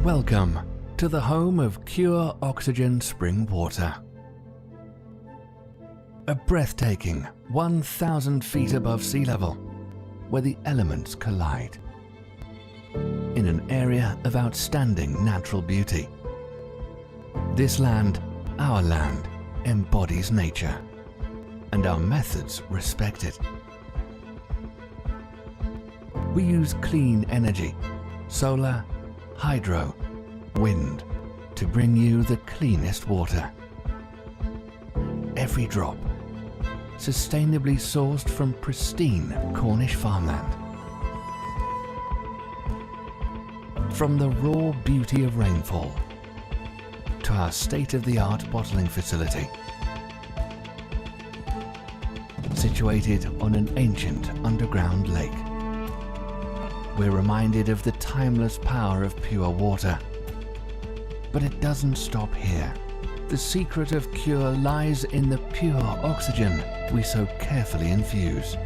Welcome to the home of Pure Oxygen Spring Water. A breathtaking 1,000 feet above sea level, where the elements collide. In an area of outstanding natural beauty. This land, our land, embodies nature, and our methods respect it. We use clean energy, solar, hydro, wind, to bring you the cleanest water. Every drop, sustainably sourced from pristine Cornish farmland. From the raw beauty of rainfall to our state-of-the-art bottling facility, situated on an ancient underground lake. We're reminded of the timeless power of pure water. But it doesn't stop here. The secret of cure lies in the pure oxygen we so carefully infuse.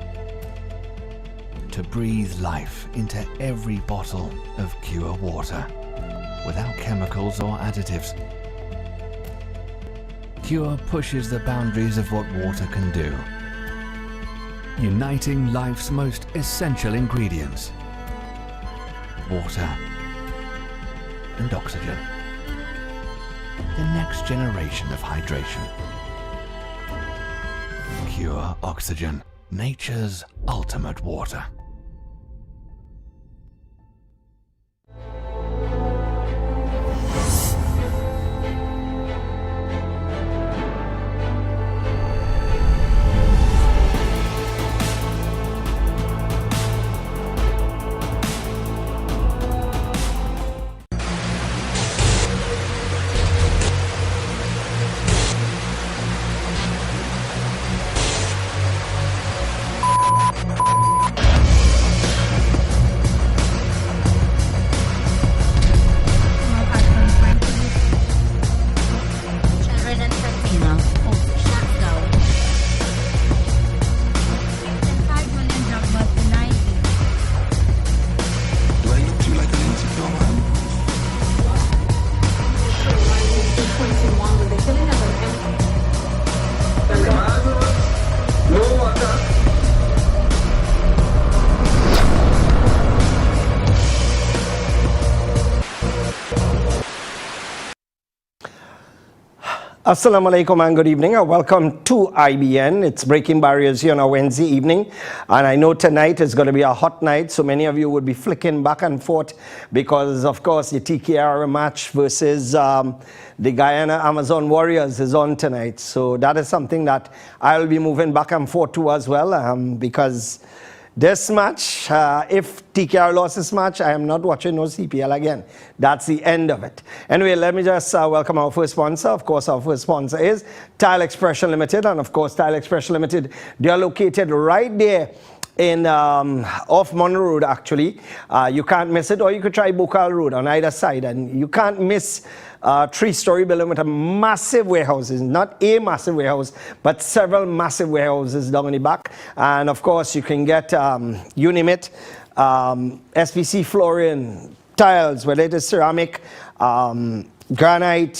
To breathe life into every bottle of pure water, without chemicals or additives. Cure pushes the boundaries of what water can do, uniting life's most essential ingredients: water and oxygen. The next generation of hydration. Pure Oxygen, nature's ultimate water. Assalamu alaikum and good evening and welcome to IBN. It's Breaking Barriers here on a Wednesday evening, and I know tonight is going to be a hot night, so many of you would be flicking back and forth because of course the TKR match versus the Guyana Amazon Warriors is on tonight. So that is something that I'll be moving back and forth to as well, because this match, if TKR lost this match, I am not watching no CPL again. That's the end of it. Anyway, let me just welcome our first sponsor. Of course, our first sponsor is Tile Expression Limited. And of course, Tile Expression Limited, they are located right there in off Monroe Road, actually. You can't miss it, or you could try Bokal Road on either side, and you can't miss a three-story building with a massive warehouses, not a massive warehouse, but several massive warehouses down in the back. And of course, you can get, you name it, SPC flooring, tiles, whether it is ceramic, granite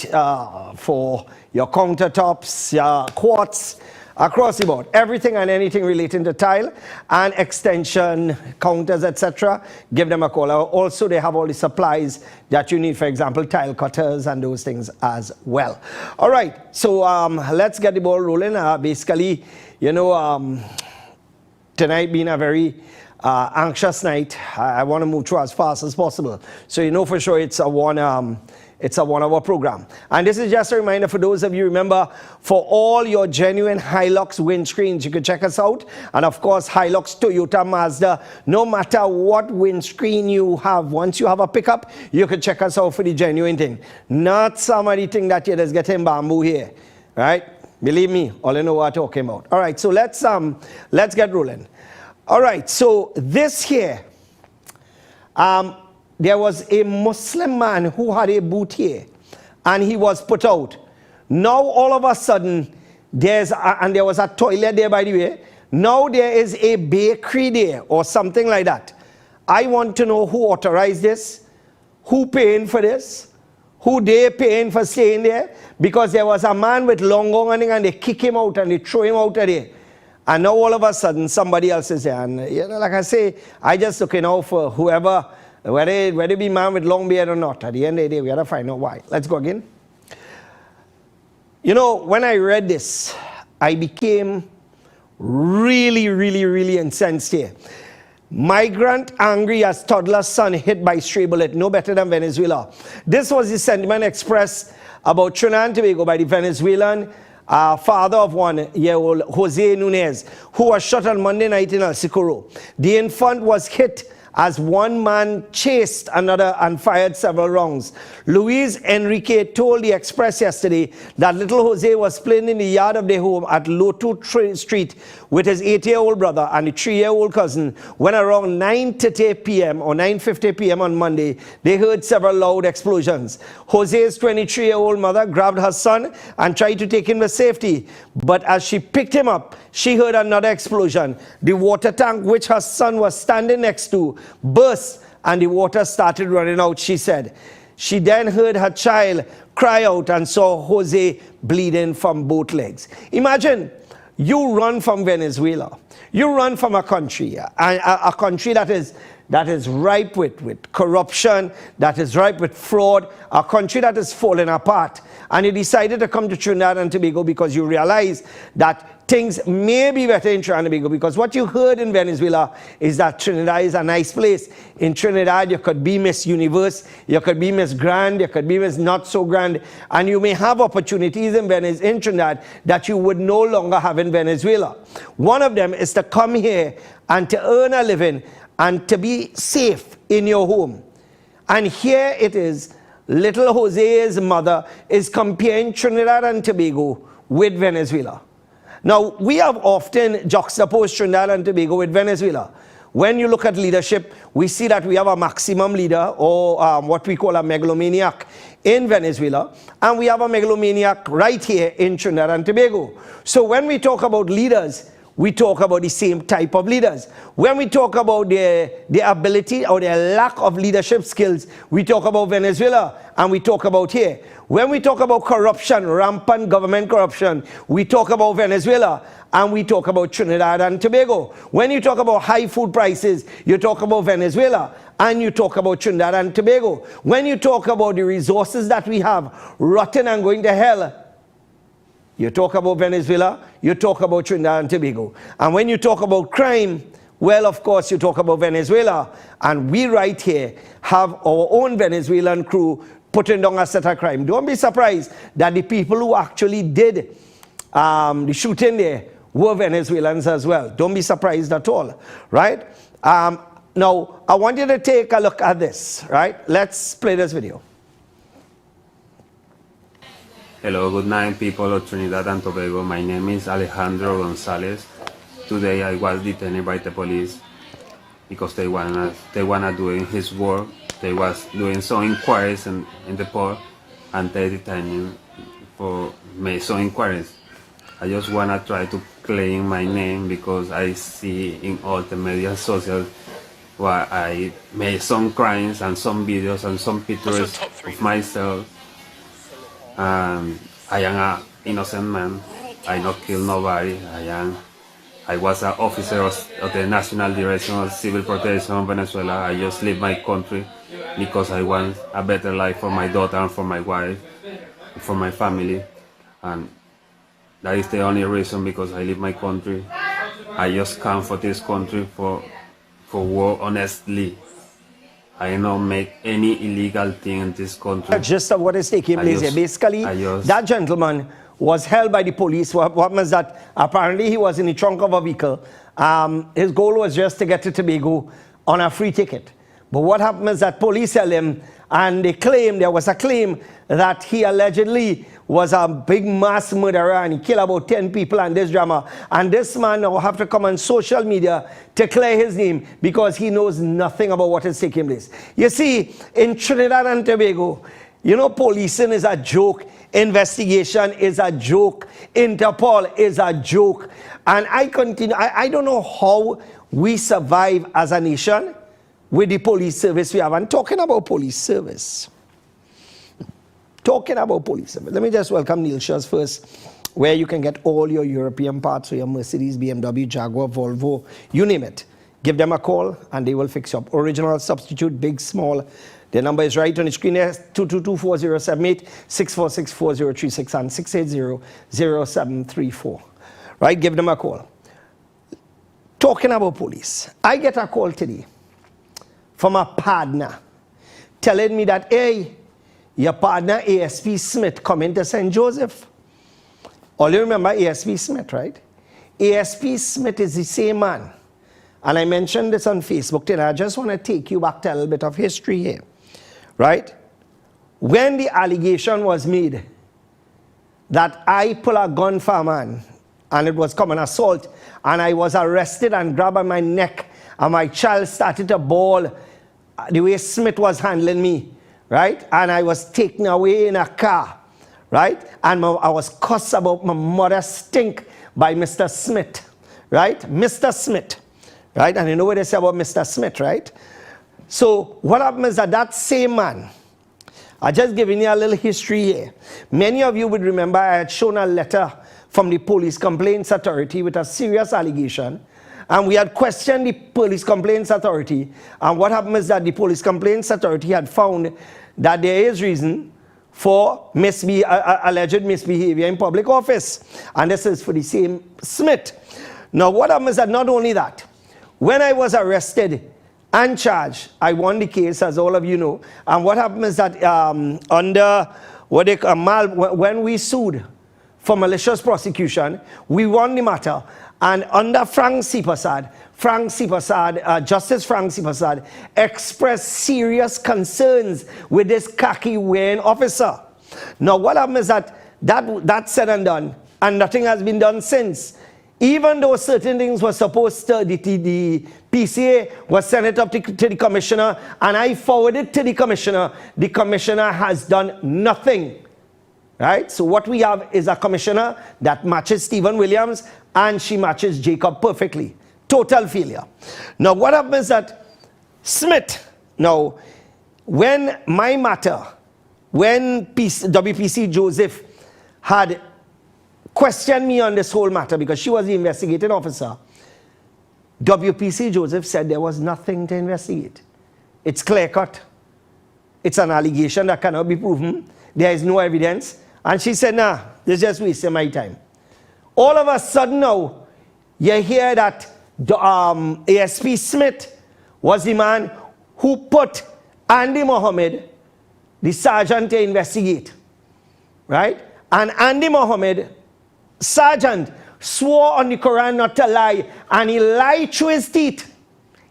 for your countertops, your quartz, across the board, everything and anything relating to tile and extension, counters, etc. Give them a call. Also, they have all the supplies that you need, for example, tile cutters and those things as well. All right, so let's get the ball rolling. Basically, you know, tonight being a very anxious night, I want to move through as fast as possible. So you know for sure it's a one-hour program. And this is just a reminder for those of you, remember, for all your genuine Hilux windscreens, you can check us out. And of course, Hilux, Toyota, Mazda, no matter what windscreen you have, once you have a pickup, you can check us out for the genuine thing. Not some of the thing that you're just getting bamboo here, right? Believe me, all you know what I'm talking about. All right, so let's get rolling. All right, so this here, there was a Muslim man who had a booth here, and he was put out. Now all of a sudden, there was a toilet there, by the way. Now there is a bakery there or something like that. I want to know who authorized this, Who paying for this? Who they paying for staying there? Because there was a man with long arm and they kick him out and they throw him out of there. And now all of a sudden somebody else is there. And you know, like I say, I just looking out for whoever, whether it be man with long beard or not. At the end of the day, we gotta find out why. Let's go again. You know, when I read this, I became really incensed here. Migrant angry as toddler son hit by stray bullet, no better than Venezuela. This was the sentiment expressed about Trinidad and Tobago by the Venezuelan father of 1-year-old Jose Nunez, who was shot on Monday night in El Socorro. The infant was hit as one man chased another and fired several rounds. Luis Enrique told the Express yesterday that little Jose was playing in the yard of their home at Lotu Street with his 8-year-old brother and a 3-year-old cousin when around 9:30 p.m. or 9:50 p.m. on Monday, they heard several loud explosions. Jose's 23-year-old mother grabbed her son and tried to take him to safety, but as she picked him up, she heard another explosion. The water tank which her son was standing next to burst and the water started running out, she said. She then heard her child cry out and saw Jose bleeding from both legs. Imagine you run from Venezuela. You run from a country that is ripe with corruption, that is ripe with fraud, a country that is falling apart. And you decided to come to Trinidad and Tobago because you realize that things may be better in Trinidad and Tobago, because what you heard in Venezuela is that Trinidad is a nice place. In Trinidad, you could be Miss Universe, you could be Miss Grand, you could be Miss Not So Grand, and you may have opportunities in Trinidad that you would no longer have in Venezuela. One of them is to come here and to earn a living and to be safe in your home. And here it is, little Jose's mother is comparing Trinidad and Tobago with Venezuela. Now, we have often juxtaposed Trinidad and Tobago with Venezuela. When you look at leadership, we see that we have a maximum leader, or what we call a megalomaniac in Venezuela, and we have a megalomaniac right here in Trinidad and Tobago. So when we talk about leaders, we talk about the same type of leaders. When we talk about their ability or their lack of leadership skills, we talk about Venezuela and we talk about here. When we talk about corruption, rampant government corruption, we talk about Venezuela and we talk about Trinidad and Tobago. When you talk about high food prices, you talk about Venezuela and you talk about Trinidad and Tobago. When you talk about the resources that we have rotten and going to hell, you talk about Venezuela, you talk about Trinidad and Tobago. And when you talk about crime, well, of course, you talk about Venezuela. And we right here have our own Venezuelan crew putting down a set of crime. Don't be surprised that the people who actually did the shooting there were Venezuelans as well. Don't be surprised at all, right? Now, I want you to take a look at this, right? Let's play this video. Hello, good night, people of Trinidad and Tobago. My name is Alejandro Gonzalez. Today I was detained by the police because they wanna doing his work. They was doing some inquiries in the port, and they detained him for some inquiries. I just wanna try to claim my name because I see in all the media social where I made some crimes and some videos and some pictures of myself. I am an innocent man. I not kill nobody. I was an officer of the National Direction of Civil Protection of Venezuela. I just leave my country because I want a better life for my daughter and for my wife, for my family, and that is the only reason, because I leave my country. I just come for this country for work honestly. I don't make any illegal thing in this country. Just what is taking place here. Basically, that gentleman was held by the police. What was that? Apparently, he was in the trunk of a vehicle. His goal was just to get to Tobago on a free ticket. But what happened is that police held him, and there was a claim that he allegedly was a big mass murderer and he killed about 10 people and this drama. And this man now have to come on social media to clear his name because he knows nothing about what is taking place. You see, in Trinidad and Tobago, you know, policing is a joke, investigation is a joke, Interpol is a joke. And I don't know how we survive as a nation with the police service we have. And talking about police service, let me just welcome Neil Shaw's first, where you can get all your European parts, so your Mercedes, BMW, Jaguar, Volvo, you name it. Give them a call and they will fix you up. Original, substitute, big, small. Their number is right on the screen there, 222-4078, 646-4036 and 680-0734. Right, give them a call. Talking about police, I get a call today from a partner telling me that, hey, your partner ASP Smith coming to St. Joseph. All you remember ASP Smith, right? ASP Smith is the same man. And I mentioned this on Facebook today. I just want to take you back to a little bit of history here. Right? When the allegation was made that I pull a gun for a man and it was common assault and I was arrested and grabbed by my neck and my child started to bawl the way Smith was handling me, right? And I was taken away in a car, right? And I was cussed about my mother stink by Mr. Smith, right? Mr. Smith. Right? And you know what they say about Mr. Smith, right? So what happened is that same man, I just giving you a little history here. Many of you would remember I had shown a letter from the Police Complaints Authority with a serious allegation. And we had questioned the Police Complaints Authority. And what happened is that the Police Complaints Authority had found that there is reason for alleged misbehavior in public office. And this is for the same Smith. Now what happened is that not only that, when I was arrested and charged, I won the case, as all of you know. And what happened is that when we sued for malicious prosecution, we won the matter. And under Frank C. Prasad, Justice Frank C. Prasad expressed serious concerns with this khaki-wearing officer. Now, what happened is that that's said and done, and nothing has been done since. Even though certain things were supposed to, the PCA was sent it up to the commissioner, and I forwarded to the commissioner has done nothing. Right? So what we have is a commissioner that matches Stephen Williams, and she matches Jacob perfectly. Total failure. Now what happens that Smith, now when my matter, when WPC Joseph had questioned me on this whole matter, because she was the investigating officer, WPC Joseph said there was nothing to investigate. It's clear cut. It's an allegation that cannot be proven. There is no evidence. And she said, nah, this is just wasting my time. All of a sudden now, you hear that ASP Smith was the man who put Andy Mohammed, the sergeant, to investigate. Right? And Andy Mohammed, sergeant, swore on the Quran not to lie, and he lied through his teeth.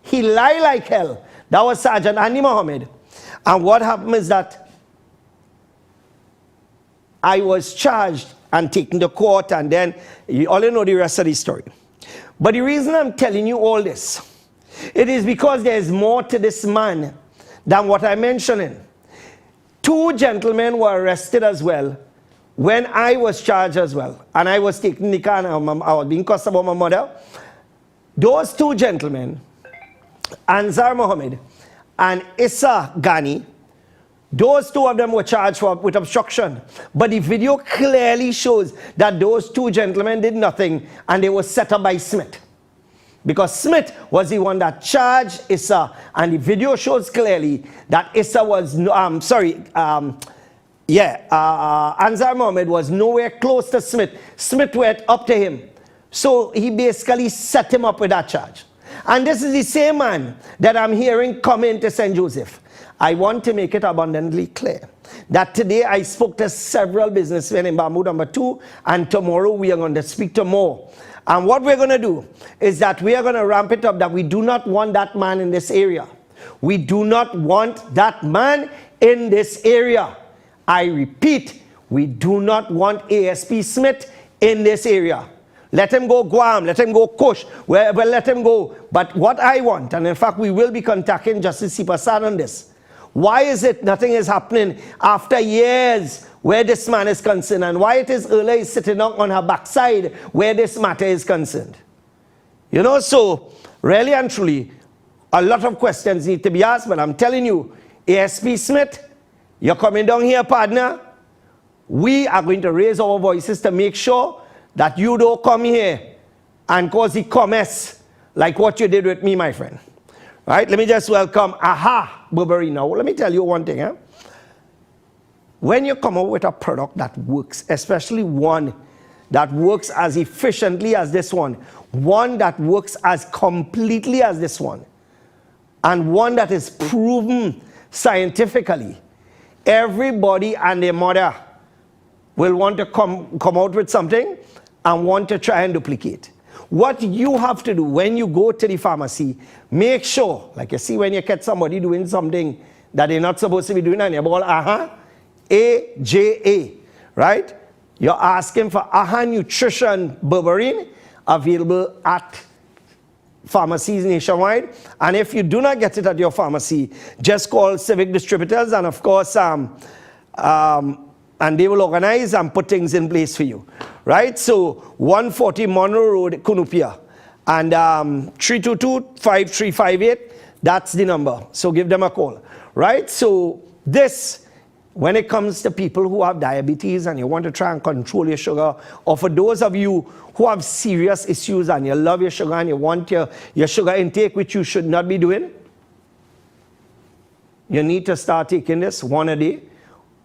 He lied like hell. That was Sergeant Andy Mohammed. And what happened is that I was charged and taken to court, and then you all know the rest of the story. But the reason I'm telling you all this, it is because there is more to this man than what I'm mentioning. 2 gentlemen were arrested as well when I was charged as well, and I was taken in the car, and I was being cussed about my mother. Those 2 gentlemen, Anzar Mohammed and Issa Ghani, those 2 of them were charged with obstruction. But the video clearly shows that those 2 gentlemen did nothing, and they were set up by Smith. Because Smith was the one that charged Issa, and the video shows clearly that Issa was, Anzar Mohammed was nowhere close to Smith. Smith went up to him. So he basically set him up with that charge. And this is the same man that I'm hearing come into St. Joseph. I want to make it abundantly clear that today I spoke to several businessmen in Bamboo number 2, and tomorrow we are going to speak to more. And what we're going to do is that we are going to ramp it up, that we do not want that man in this area. We do not want that man in this area. I repeat, we do not want ASP Smith in this area. Let him go Guam, let him go Kush, wherever, let him go. But what I want, and in fact we will be contacting Justice Sipasad on this. Why is it nothing is happening after years where this man is concerned, and why it is Erla is sitting on her backside where this matter is concerned? You know, so really and truly, A lot of questions need to be asked, but I'm telling you, ASP Smith, you're coming down here, partner. We are going to raise our voices to make sure that you don't come here and cause the comments like what you did with me, my friend. Right? Let me just welcome Aha Burberry now. Let me tell you one thing. When you come out with a product that works, especially one that works as efficiently as this one that works as completely as this one, and one that is proven scientifically, everybody and their mother will want to come out with something and want to try and duplicate. What you have to do when you go to the pharmacy, make sure, like you see when you catch somebody doing something that they're not supposed to be doing, and you ball AJA, right? You're asking for AHA Nutrition Berberine, available at pharmacies nationwide. And if you do not get it at your pharmacy, just call Civic Distributors, and of course, and they will organize and put things in place for you, right? So 140 Monroe Road, Cunupia, and 322-5358, that's the number. So give them a call, right? So this, when it comes to people who have diabetes and you want to try and control your sugar, or for those of you who have serious issues and you love your sugar and you want your sugar intake, which you should not be doing, you need to start taking this one a day,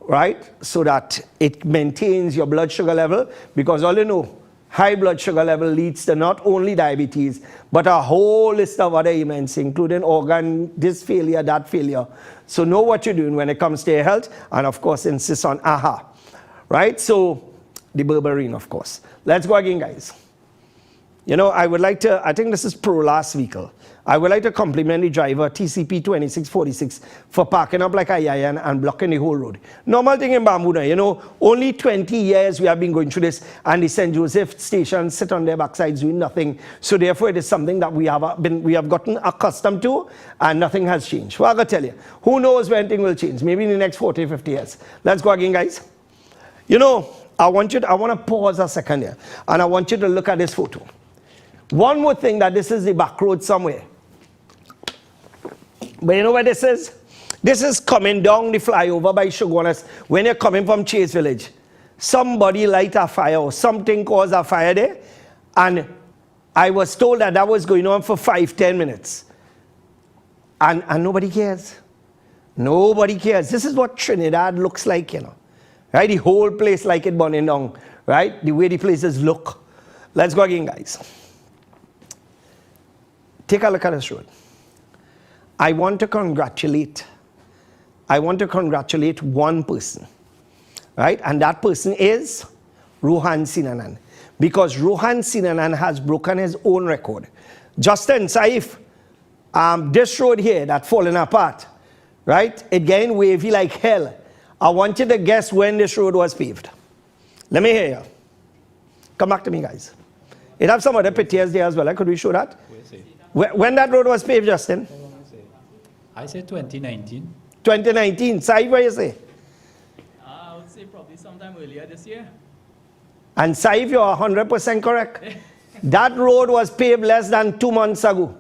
right? So that it maintains your blood sugar level, because all you know, high blood sugar level leads to not only diabetes, but a whole list of other ailments, including organ, this failure, that failure. So know what you're doing when it comes to your health, and of course insist on AHA, right? So the berberine, of course. Let's go again, guys. You know, I would like to, I think this is Pro last vehicle. I would like to compliment the driver, TCP 2646, for parking up like a yayan and blocking the whole road. Normal thing in Bambuda, you know, only 20 years we have been going through this, and the St. Joseph station sit on their backsides doing nothing. So therefore it is something that we have gotten accustomed to, and nothing has changed. Well, I'm going to tell you, who knows when things will change? Maybe in the next 40, 50 years. Let's go again, guys. You know, I want to pause a second here, and I want you to look at this photo. One would think that this is the back road somewhere. But you know where this is? This is coming down the flyover by Shogunas when you're coming from Chase Village. Somebody light a fire or something caused a fire there. And I was told that that was going on for 5-10 minutes. And nobody cares. Nobody cares. This is what Trinidad looks like, you know. Right? The whole place like it burning down. Right? The way the places look. Let's go again, guys. Take a look at this road. I want to congratulate one person, right? And that person is Rohan Sinanan, because Rohan Sinanan has broken his own record. Justin Saif, this road here that's falling apart, right? It getting wavy like hell. I want you to guess when this road was paved. Let me hear you. Come back to me, guys. It have some other pictures there as well. Could we show that? When that road was paved, Justin? I say 2019. 2019. Saif, what you say? I would say probably sometime earlier this year. And Saif, you're 100% correct. That road was paved less than 2 months ago.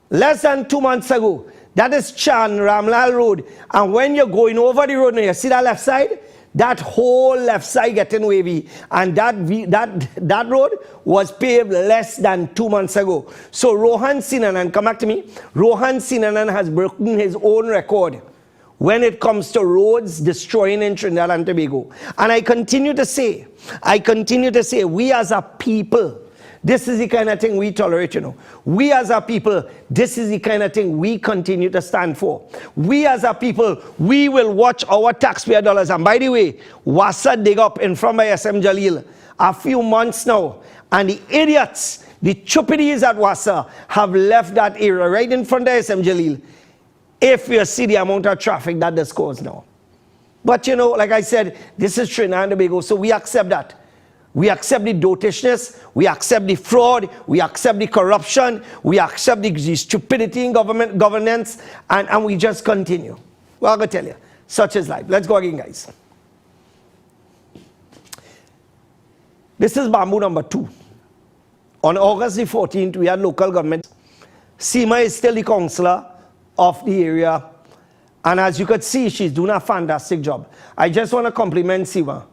Less than 2 months ago. That is Chan Ramlal Road. And when you're going over the road, you see that left side? That whole left side getting wavy, and that road was paved less than 2 months ago. So Rohan Sinanan, come back to me. Rohan Sinanan has broken his own record when it comes to roads destroying in Trinidad and Tobago. And I continue to say, we as a people, this is the kind of thing we tolerate, you know. We as a people, this is the kind of thing we continue to stand for. We as a people, we will watch our taxpayer dollars. And by the way, Wassa dig up in front of SM Jalil a few months now. And the idiots, the chupities at Wassa have left that area right in front of SM Jalil. If you see the amount of traffic that this causes now. But you know, like I said, this is Trinidad and Tobago, so we accept that. We accept the dotishness, we accept the fraud, we accept the corruption, we accept the stupidity in governance, and we just continue. Well, I'm going to tell you, such is life. Let's go again, guys. This is bamboo number 2. On August the 14th, we had local government Seema is still the councillor of the area. And as you could see, she's doing a fantastic job. I just want to compliment Seema.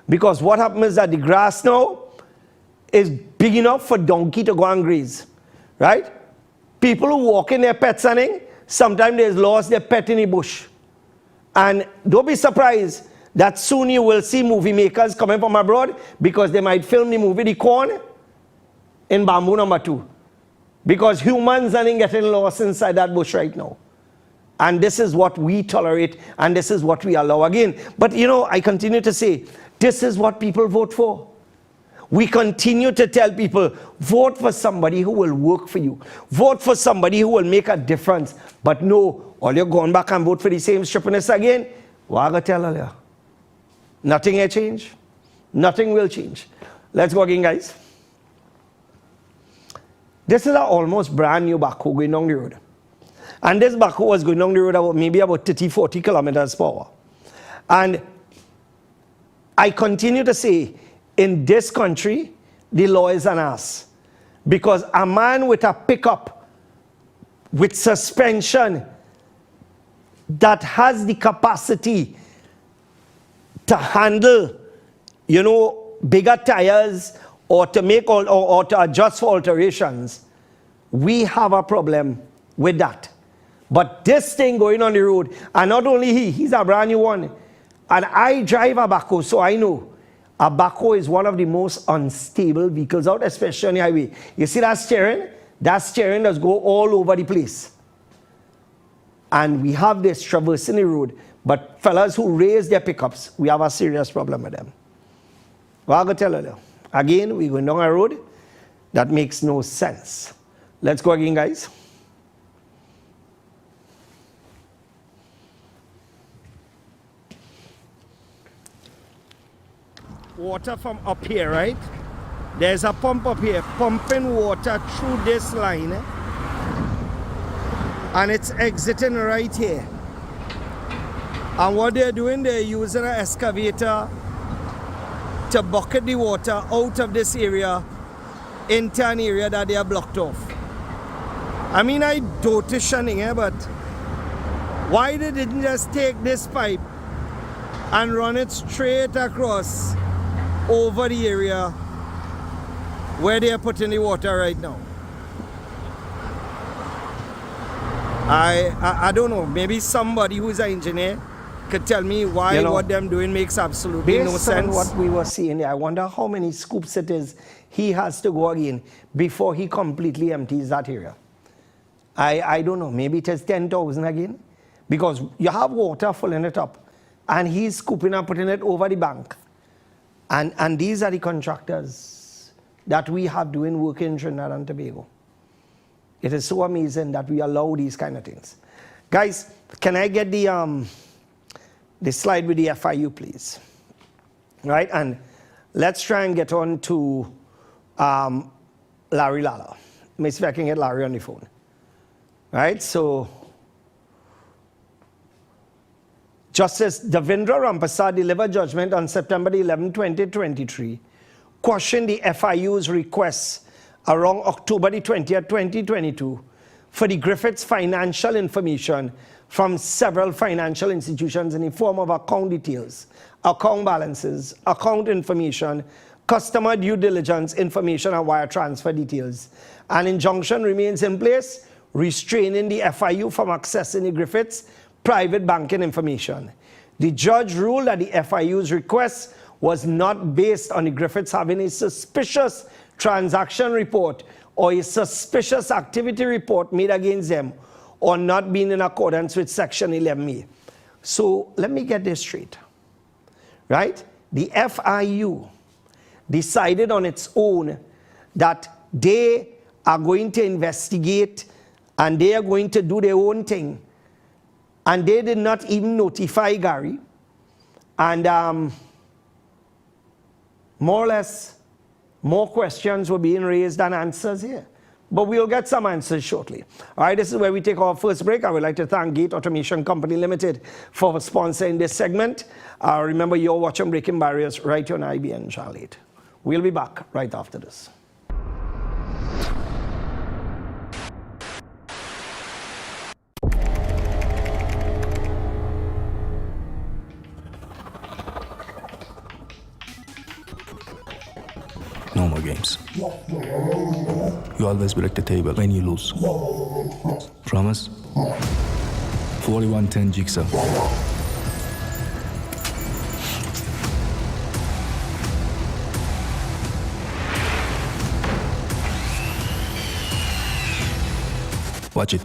Because what happens is that the grass now is big enough for donkey to go and graze. Right? People who walk in their pets and sometimes they've lost their pet in the bush. And don't be surprised that soon you will see movie makers coming from abroad because they might film the movie The Corn in Bamboo number 2. Because humans are getting lost inside that bush right now. And this is what we tolerate and this is what we allow again. But you know, I continue to say, this is what people vote for. We continue to tell people, vote for somebody who will work for you. Vote for somebody who will make a difference. But no, all you're going back and vote for the same strippiness again. What I tell you? Nothing will change. Nothing will change. Let's go again, guys. This is an almost brand new backhoe going down the road. And this backhoe was going down the road maybe about 30, 40 kilometers per hour. And I continue to say, in this country, the law is an ass. Because a man with a pickup, with suspension, that has the capacity to handle, you know, bigger tires or to make or to adjust for alterations, we have a problem with that. But this thing going on the road, and not only he's a brand new one, and I drive a backhoe, so I know a backhoe is one of the most unstable vehicles out, especially on the highway. You see that steering? That steering does go all over the place. And we have this traversing the road, but fellas who raise their pickups, we have a serious problem with them. Well, I'm going to tell you, again, we're going down a road that makes no sense. Let's go again, guys. Water from up here, right? There's a pump up here, pumping water through this line. And it's exiting right here. And what they're doing, they're using an excavator to bucket the water out of this area into an area that they are blocked off. I mean, I dotation here, but why they didn't just take this pipe and run it straight across over the area where they are putting the water right now? I don't know. Maybe somebody who's an engineer could tell me why, you know, what them doing makes absolutely no sense. Based on what we were seeing there, I wonder how many scoops it is he has to go again before he completely empties that area. I don't know. Maybe it is 10,000 again. Because you have water filling it up. And he's scooping and putting it over the bank. And these are the contractors that we have doing work in Trinidad and Tobago. It is so amazing that we allow these kind of things. Guys, can I get the slide with the FIU, please? Right, and let's try and get on to Larry Lala. Let me see if I can get Larry on the phone. Right, so Justice Davindra Rampasad delivered judgment on September 11, 2023, quashing the FIU's requests around October 20th, 2022 for the Griffiths' financial information from several financial institutions in the form of account details, account balances, account information, customer due diligence information, and wire transfer details. An injunction remains in place, restraining the FIU from accessing the Griffiths' private banking information. The judge ruled that the FIU's request was not based on the Griffiths having a suspicious transaction report or a suspicious activity report made against them or not being in accordance with Section 11A. So let me get this straight, right? The FIU decided on its own that they are going to investigate and they are going to do their own thing. And they did not even notify Gary. And more or less, more questions were being raised than answers here. But we'll get some answers shortly. All right, this is where we take our first break. I would like to thank Gate Automation Company Limited for sponsoring this segment. Remember, you're watching Breaking Barriers right here on IBN Channel 8. We'll be back right after this. games. You always break the table when you lose. Promise? 4110 Jigsaw. Watch it.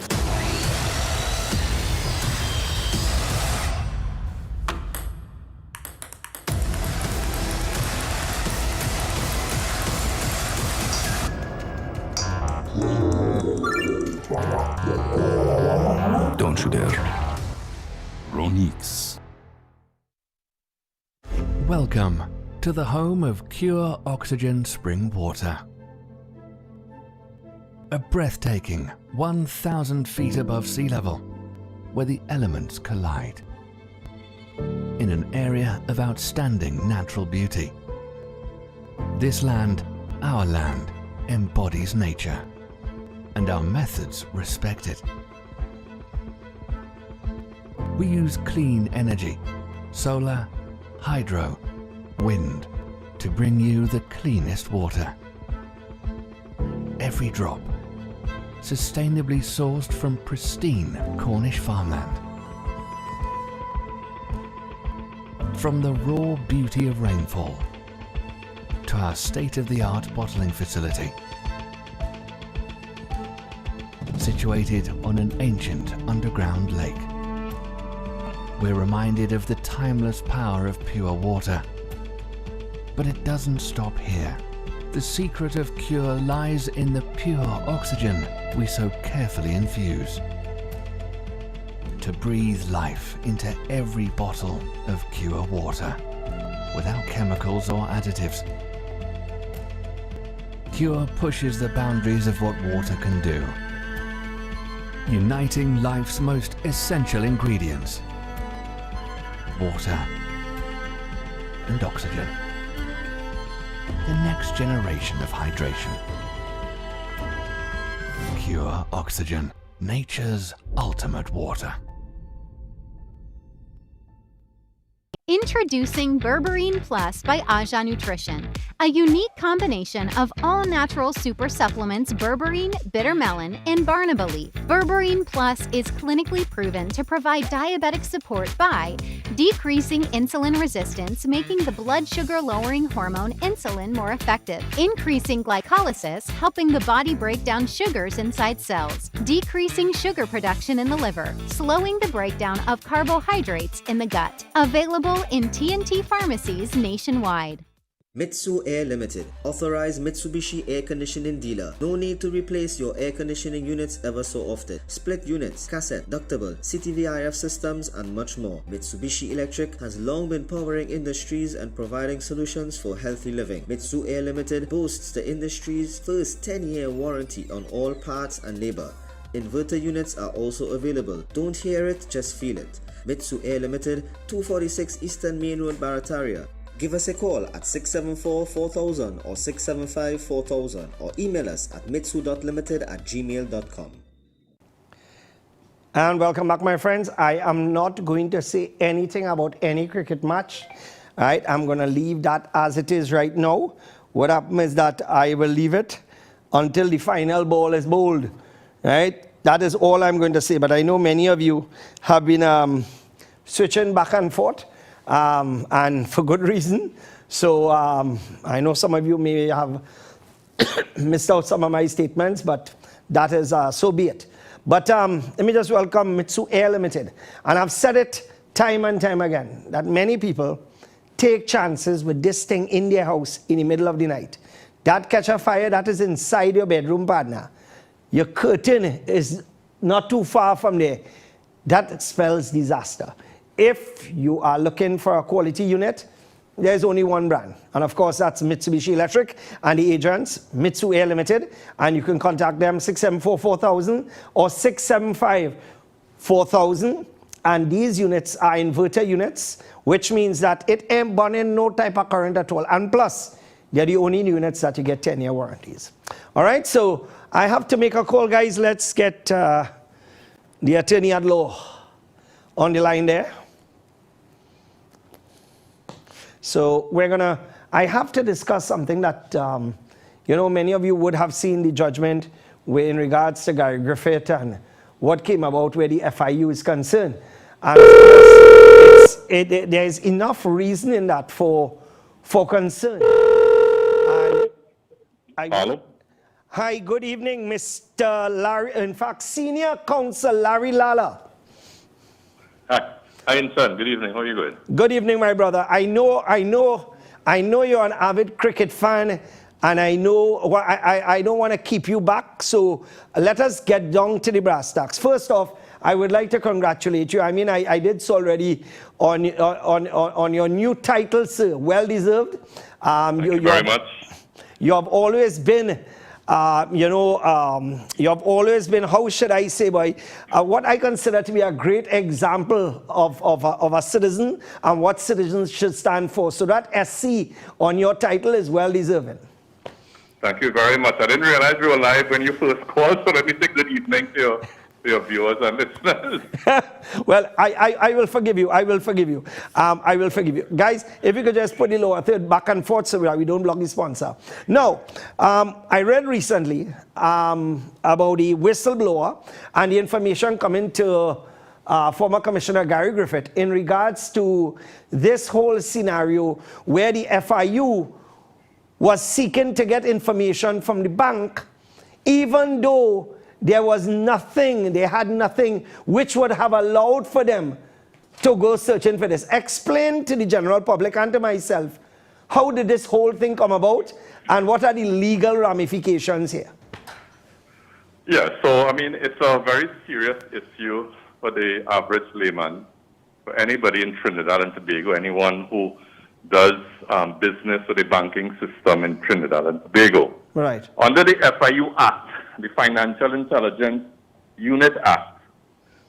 Don't you dare. Ronix. Welcome to the home of Pure Oxygen Spring Water. A breathtaking 1,000 feet above sea level, where the elements collide. In an area of outstanding natural beauty. This land, our land, embodies nature, and our methods respect it. We use clean energy, solar, hydro, wind, to bring you the cleanest water. Every drop, sustainably sourced from pristine Cornish farmland. From the raw beauty of rainfall to our state-of-the-art bottling facility, situated on an ancient underground lake. We're reminded of the timeless power of pure water. But it doesn't stop here. The secret of cure lies in the pure oxygen we so carefully infuse. To breathe life into every bottle of pure water, without chemicals or additives. Cure pushes the boundaries of what water can do, uniting life's most essential ingredients: water and oxygen. The next generation of hydration. Pure Oxygen, nature's ultimate water. Introducing Berberine Plus by Aja Nutrition, a unique combination of all-natural super supplements berberine, bitter melon, and barnaba leaf. Berberine Plus is clinically proven to provide diabetic support by decreasing insulin resistance, making the blood sugar-lowering hormone insulin more effective, increasing glycolysis, helping the body break down sugars inside cells, decreasing sugar production in the liver, slowing the breakdown of carbohydrates in the gut. Available in TNT pharmacies nationwide. Mitsu Air Limited, authorized Mitsubishi air conditioning dealer. No need to replace your air conditioning units ever so often. Split units, cassette, ductable, CTVIF systems, and much more. Mitsubishi Electric has long been powering industries and providing solutions for healthy living. Mitsu Air Limited boasts the industry's first 10-year warranty on all parts and labor. Inverter units are also available. Don't hear it, just feel it. Mitsu Air Limited, 246 Eastern Main Road, Barataria. Give us a call at 674-4000 or 675-4000 or email us at mitsu.limited@gmail.com. And welcome back, my friends. I am not going to say anything about any cricket match. Right? I'm going to leave that as it is right now. What happens is that I will leave it until the final ball is bowled. Right? That is all I'm going to say. But I know many of you have been switching back and forth, and for good reason. So I know some of you may have missed out some of my statements, but that is so be it. But let me just welcome Mitsu Air Limited. And I've said it time and time again, that many people take chances with this thing in their house in the middle of the night. That catch a fire, that is inside your bedroom, partner. Your curtain is not too far from there. That spells disaster. If you are looking for a quality unit, there's only one brand. And of course, that's Mitsubishi Electric and the agents, Mitsu Air Limited. And you can contact them 674-4000 or 675-4000. And these units are inverter units, which means that it ain't burning no type of current at all. And plus, they're the only units that you get 10-year warranties. All right, so I have to make a call, guys. Let's get the attorney at law on the line there. So I have to discuss something that You know, many of you would have seen the judgment in regards to Gary Griffith and what came about where the FIU is concerned. And of course, there's enough reason in that for concern. And Hello? hi, good evening, Mr. Larry, in fact, Senior Counsel Larry Lala. Hi, Inson. Good evening. How are you going? Good evening, my brother. I know you're an avid cricket fan, and I know I don't want to keep you back, so let us get down to the brass tacks. First off, I would like to congratulate you. I mean, I did so already on your new title, sir. Well deserved. Thank you very much. You have always been, you have always been, how should I say, boy, what I consider to be a great example of a citizen and what citizens should stand for. So that SC on your title is well deserving. Thank you very much. I didn't realize we were live when you first called, so let me say good evening to your viewers and listeners. Well, I will forgive you. I will forgive you. I will forgive you. Guys, if you could just put the lower third back and forth so we don't block the sponsor. Now, I read recently about the whistleblower and the information coming to former Commissioner Gary Griffith in regards to this whole scenario where the FIU was seeking to get information from the bank, even though there was nothing, they had nothing which would have allowed for them to go searching for this. Explain to the general public and to myself, how did this whole thing come about and what are the legal ramifications here? Yeah, so I mean, it's a very serious issue for the average layman, for anybody in Trinidad and Tobago, anyone who does business with the banking system in Trinidad and Tobago. Right. Under the FIU Act, the Financial Intelligence Unit Act,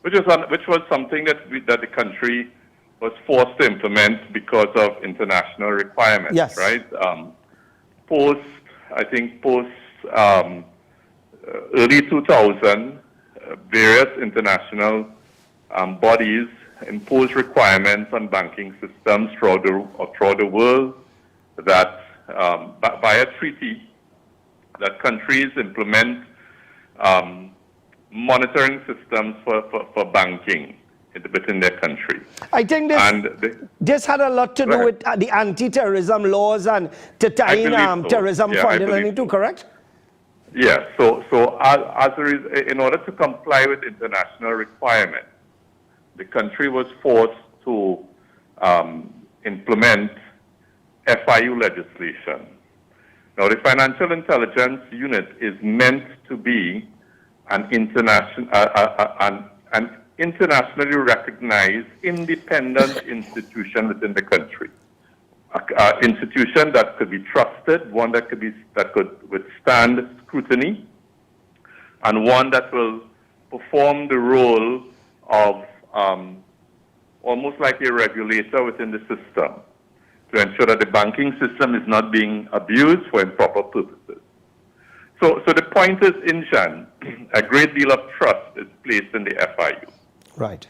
which was something that the country was forced to implement because of international requirements. Yes. Right. Post early 2000, various international bodies impose requirements on banking systems throughout the world that by a treaty that countries implement monitoring systems for banking within their country. I think this had a lot to do with the anti-terrorism laws and to tie in terrorism funding and too, correct? Yeah, so in order to comply with international requirements, the country was forced to implement FIU legislation. Now, the Financial Intelligence Unit is meant to be an internationally recognized independent institution within the country. An institution that could be trusted, one that could withstand scrutiny, and one that will perform the role of almost like a regulator within the system to ensure that the banking system is not being abused for improper purposes. So the point is, Injan, a great deal of trust is placed in the FIU. Right.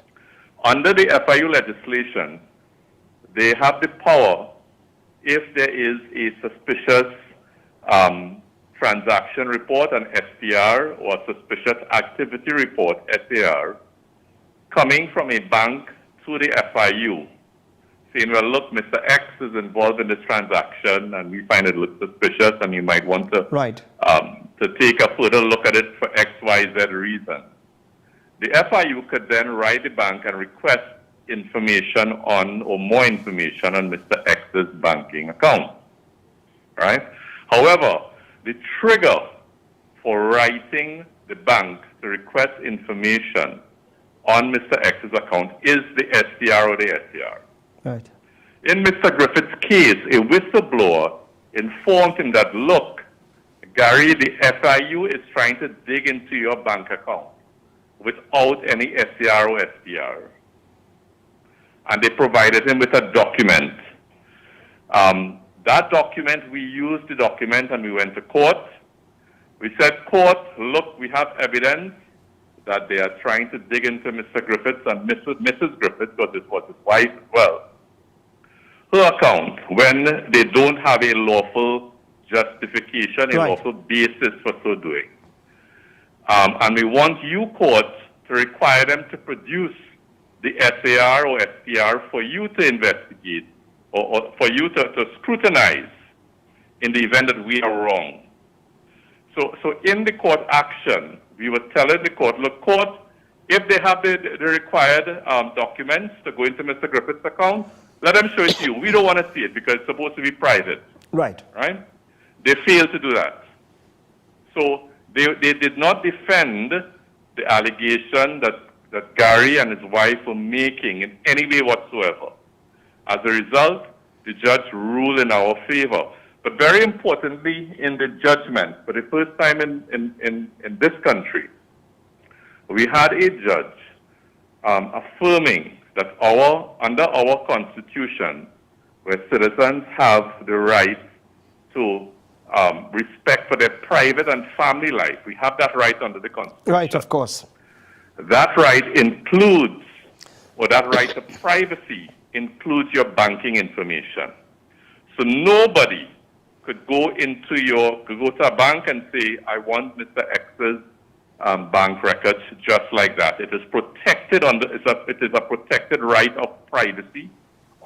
Under the FIU legislation, they have the power, if there is a suspicious transaction report, an STR, or suspicious activity report, SAR, coming from a bank to the FIU, saying, well, look, Mr. X is involved in this transaction and we find it looks suspicious and you might want to, to take a further look at it for X, Y, Z reason. The FIU could then write the bank and request information on, or more information on Mr. X's banking account, right? However, the trigger for writing the bank to request information on Mr. X's account is the STR or the STR. Right. In Mr. Griffith's case, a whistleblower informed him that, look, Gary, the FIU is trying to dig into your bank account without any STR or STR. And they provided him with a document. That document, we used the document and we went to court. We said, court, look, we have evidence that they are trying to dig into Mr. Griffith's and Mrs. Griffith, because this was his wife as well, her account, when they don't have a lawful justification, a Right. lawful basis for so doing. And we want you courts to require them to produce the SAR or SPR for you to investigate or for you to scrutinize in the event that we are wrong. So in the court action, we were telling the court, look, court, if they have the required documents to go into Mr. Griffith's account, let them show it to you. We don't want to see it because it's supposed to be private. Right. Right? They failed to do that. So they did not defend the allegation that Gary and his wife were making in any way whatsoever. As a result, the judge ruled in our favor. But very importantly, in the judgment, for the first time in this country, we had a judge affirming that under our Constitution, where citizens have the right to respect for their private and family life, we have that right under the Constitution. Right, of course. That right includes, or that right to privacy includes your banking information. So nobody could go to a bank and say, I want Mr. X's bank records just like that. It is protected it is a protected right of privacy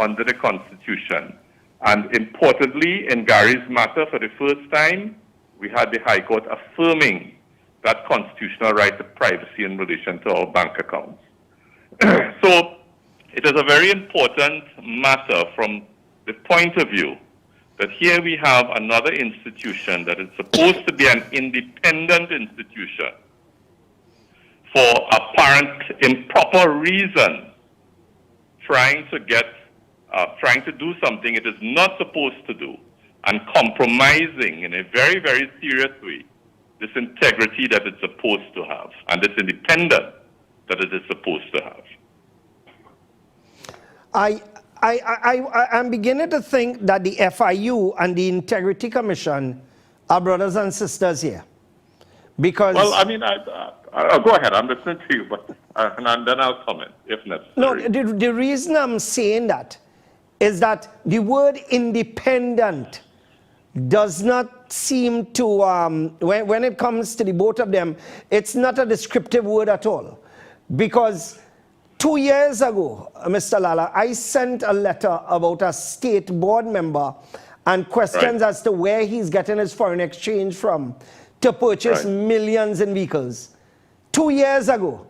under the Constitution. And importantly, in Gary's matter, for the first time, we had the High Court affirming that constitutional right to privacy in relation to our bank accounts. So it is a very important matter from the point of view that here we have another institution that is supposed to be an independent institution for apparent improper reason trying to do something it is not supposed to do and compromising in a very, very serious way this integrity that it's supposed to have and this independence that it is supposed to have. I'm beginning to think that the FIU and the Integrity Commission are brothers and sisters here. Because... Well, I mean, I'll go ahead. I'm listening to you, but and then I'll comment if necessary. No, the reason I'm saying that is that the word independent does not seem to, when it comes to the both of them, it's not a descriptive word at all. Because 2 years ago, Mr. Lala, I sent a letter about a state board member and questions as to where he's getting his foreign exchange from to purchase millions in vehicles. 2 years ago.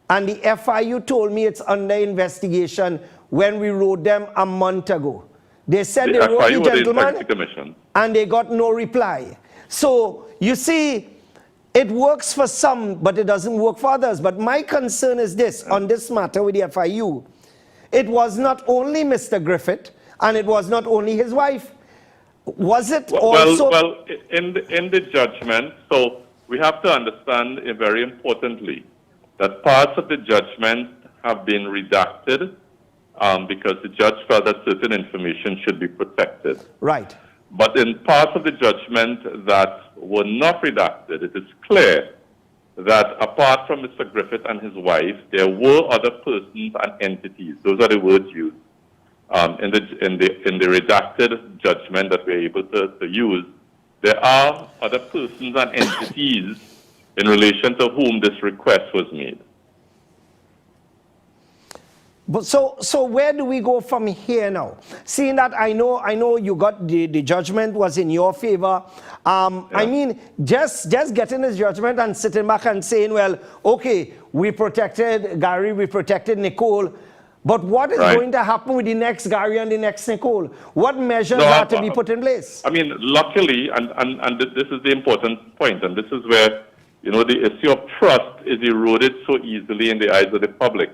And the FIU told me it's under investigation when we wrote them a month ago. They said they wrote the gentleman and they got no reply. So, you see, it works for some, but it doesn't work for others. But my concern is this, on this matter with the FIU, it was not only Mr. Griffith, and it was not only his wife. Was it also... Well, in the judgment, so we have to understand very importantly that parts of the judgment have been redacted because the judge felt that certain information should be protected. Right. But in parts of the judgment that were not redacted, it is clear that apart from Mr. Griffith and his wife, there were other persons and entities. Those are the words used in the redacted judgment that we're able to use. There are other persons and entities in relation to whom this request was made. But so where do we go from here now? Seeing that I know you got the judgment was in your favor. I mean, just getting this judgment and sitting back and saying, well, okay, we protected Gary, we protected Nicole, but what is going to happen with the next Gary and the next Nicole? What measures are to be put in place? I mean, luckily, and this is the important point, and this is where, you know, the issue of trust is eroded so easily in the eyes of the public.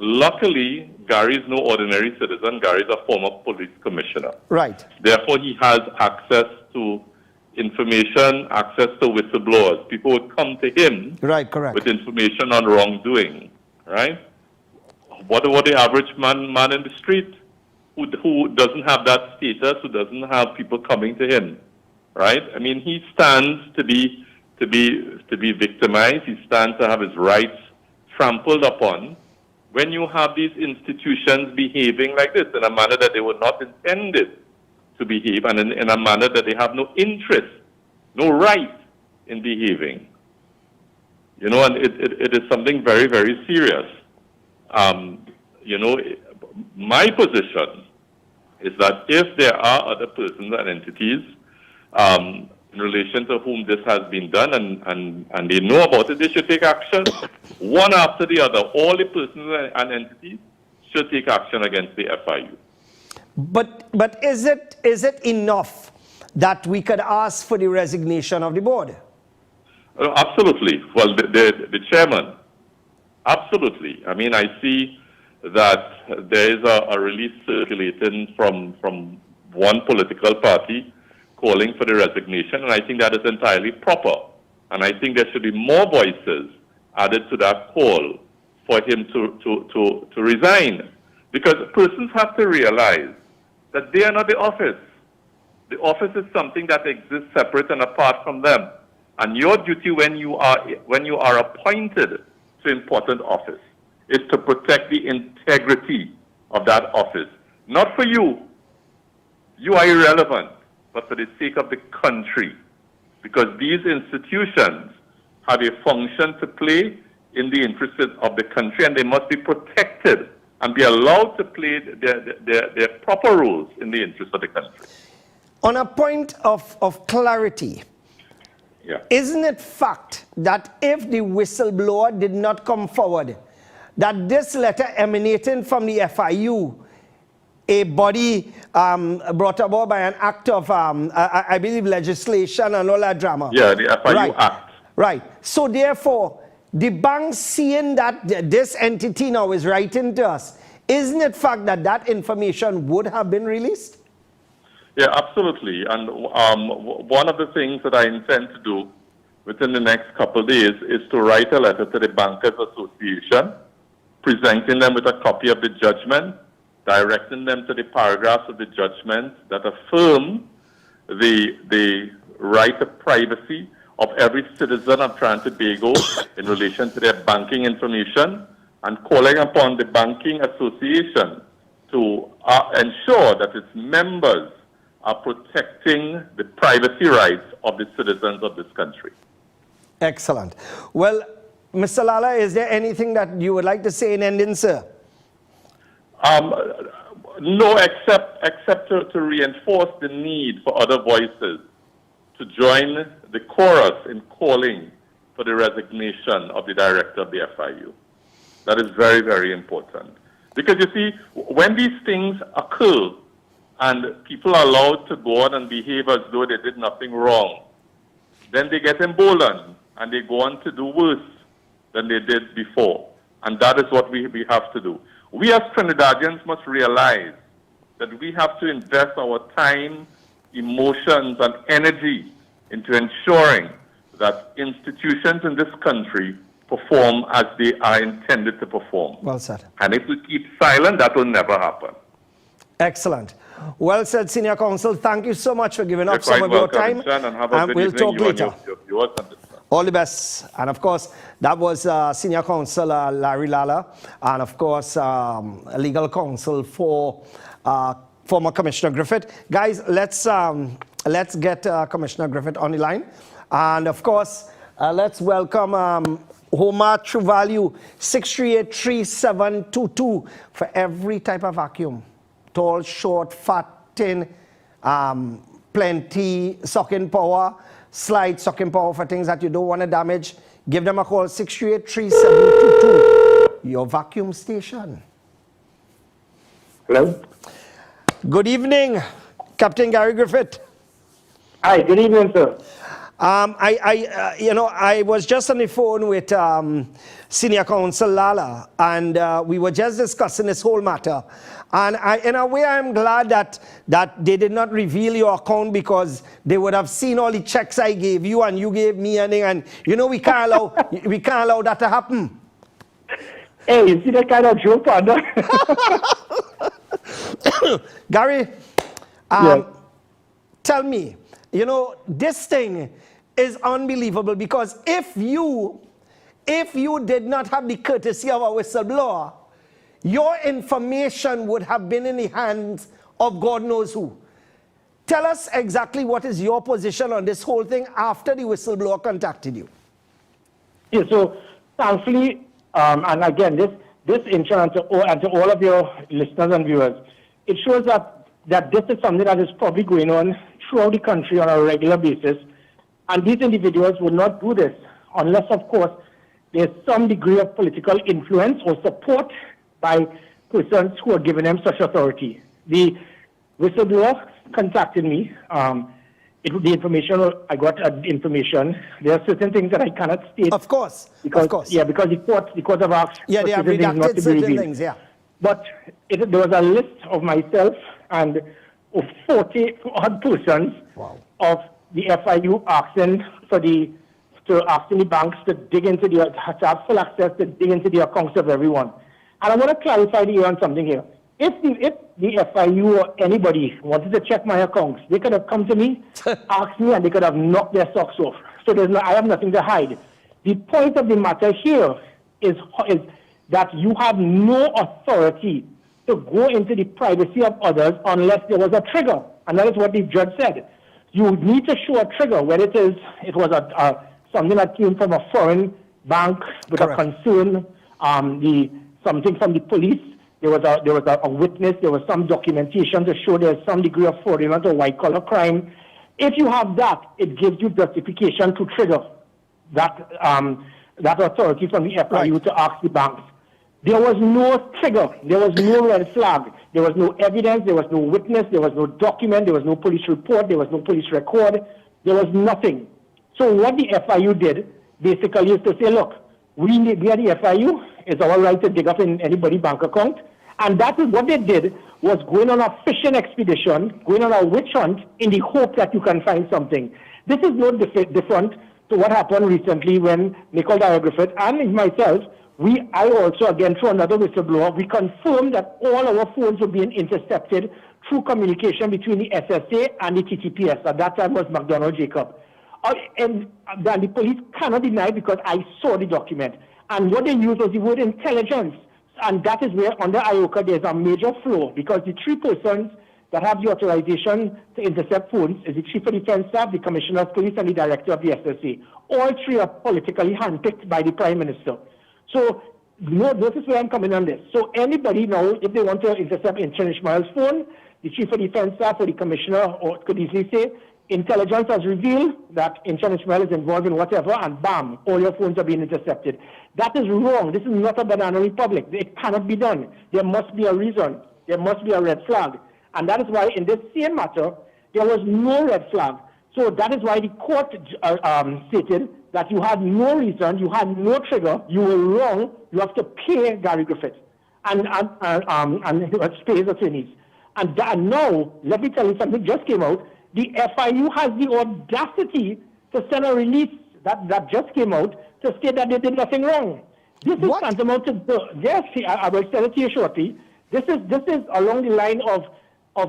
Luckily, Gary is no ordinary citizen. Gary is a former police commissioner. Right. Therefore, he has access to information, access to whistleblowers. People would come to him with information on wrongdoing, right? What about the average man in the street who doesn't have that status, who doesn't have people coming to him, right? I mean, he stands to be victimized. He stands to have his rights trampled upon. When you have these institutions behaving like this in a manner that they were not intended to behave and in a manner that they have no interest, no right in behaving. You know, and it is something very, very serious. You know, my position is that if there are other persons and entities in relation to whom this has been done and they know about it, they should take action one after the other. All the persons and entities should take action against the FIU. But is it enough that we could ask for the resignation of the board? Absolutely. Well, the chairman, absolutely. I mean, I see that there is a release circulating from one political party calling for the resignation, and I think that is entirely proper. And I think there should be more voices added to that call for him to resign. Because persons have to realize that they are not the office. The office is something that exists separate and apart from them. And your duty when you are appointed to important office is to protect the integrity of that office. Not for you. You are irrelevant, but for the sake of the country. Because these institutions have a function to play in the interest of the country, and they must be protected and be allowed to play their proper roles in the interest of the country. On a point of clarity, yeah. Isn't it fact that if the whistleblower did not come forward, that this letter emanating from the FIU, a body brought about by an act of, I believe, legislation and all that drama? Yeah, the FIU Act. Right. So therefore, the bank seeing that this entity now is writing to us, isn't it fact that that information would have been released? Yeah, absolutely. And one of the things that I intend to do within the next couple of days is to write a letter to the Bankers Association, presenting them with a copy of the judgment, directing them to the paragraphs of the judgment that affirm the right of privacy of every citizen of Trinidad and Tobago in relation to their banking information, and calling upon the Banking Association to ensure that its members are protecting the privacy rights of the citizens of this country. Excellent. Well, Mr. Lala, is there anything that you would like to say in ending, sir? No, except to reinforce the need for other voices to join the chorus in calling for the resignation of the director of the FIU. That is very, very important. Because you see, when these things occur and people are allowed to go on and behave as though they did nothing wrong, then they get emboldened and they go on to do worse than they did before. And that is what we have to do. We as Trinidadians must realize that we have to invest our time, emotions, and energy into ensuring that institutions in this country perform as they are intended to perform. Well said. And if we keep silent, that will never happen. Excellent. Well said, Senior Counsel. Thank you so much for giving up some of your time. And we'll talk later. Your all the best. And of course, that was Senior Counsel Larry Lala, and of course, legal counsel for former Commissioner Griffith. Guys, let's get Commissioner Griffith on the line. And of course, let's welcome Homer True Value 6383722 for every type of vacuum. Tall, short, fat, thin, plenty, sucking power, slide sucking power for things that you don't want to damage. Give them a call, 6383722, your vacuum station. Hello? Good evening, Captain Gary Griffith. Hi, good evening, sir. I was just on the phone with Senior Counsel Lala, and we were just discussing this whole matter. And in a way, I'm glad that they did not reveal your account, because they would have seen all the checks I gave you and you gave me, and you know we can't allow that to happen. Hey, you see that kind of joke, partner? Gary, yeah. Tell me, you know, this thing is unbelievable, because if you did not have the courtesy of a whistleblower, your information would have been in the hands of God knows who. Tell us exactly what is your position on this whole thing after the whistleblower contacted you. Yeah, so thankfully, and again, this intro and to all of your listeners and viewers, it shows that this is something that is probably going on throughout the country on a regular basis. And these individuals would not do this unless, of course, there's some degree of political influence or support by persons who are giving them such authority. The whistleblower contacted me. The information, I got information. There are certain things that I cannot state. Of course. Yeah, because the court have asked yeah, they have redacted certain things, yeah. But there was a list of myself and of 40 odd persons of the FIU asking the banks to dig into to have full access to dig into the accounts of everyone. And I want to clarify here on something here. If the FIU or anybody wanted to check my accounts, they could have come to me, asked me, and they could have knocked their socks off. So I have nothing to hide. The point of the matter here is that you have no authority to go into the privacy of others unless there was a trigger. And that is what the judge said. You need to show a trigger, whether it was something that came from a foreign bank with Correct. a concern, something from the police. There was a witness. There was some documentation to show there's some degree of fraudulent or white-collar crime. If you have that, it gives you justification to trigger that authority from the FIU to ask the banks. There was no trigger. There was no red flag. There was no evidence. There was no witness. There was no document. There was no police report. There was no police record. There was nothing. So what the FIU did basically is to say, look, we are the FIU. It's our right to dig up in anybody's bank account. And that is what they did, was going on a fishing expedition, going on a witch hunt in the hope that you can find something. This is no different to what happened recently when Gary Griffith and myself, I also, again, through another whistleblower, we confirmed that all our phones were being intercepted through communication between the SSA and the TTPS. At that time was McDonald Jacob. And the police cannot deny because I saw the document. And what they used was the word intelligence. And that is where, under IOCA, there's a major flaw, because the three persons that have the authorization to intercept phones is the Chief of Defense Staff, the Commissioner of Police, and the Director of the SSA. All three are politically handpicked by the Prime Minister. So, notice where I'm coming on this. So anybody now, if they want to intercept Inchon Ishmael's phone, the Chief of Defense Staff or the Commissioner could easily say, intelligence has revealed that Inchon Ishmael is involved in whatever, and bam, all your phones are being intercepted. That is wrong. This is not a banana republic. It cannot be done. There must be a reason. There must be a red flag. And that is why in this same matter, there was no red flag. So that is why the court stated that you had no reason, you had no trigger, you were wrong, you have to pay Gary Griffith and pay his attorneys. And now, let me tell you something just came out. The FIU has the audacity to send a release that just came out to state that they did nothing wrong. This is tantamount to yes, I will tell it to you shortly. This is along the line of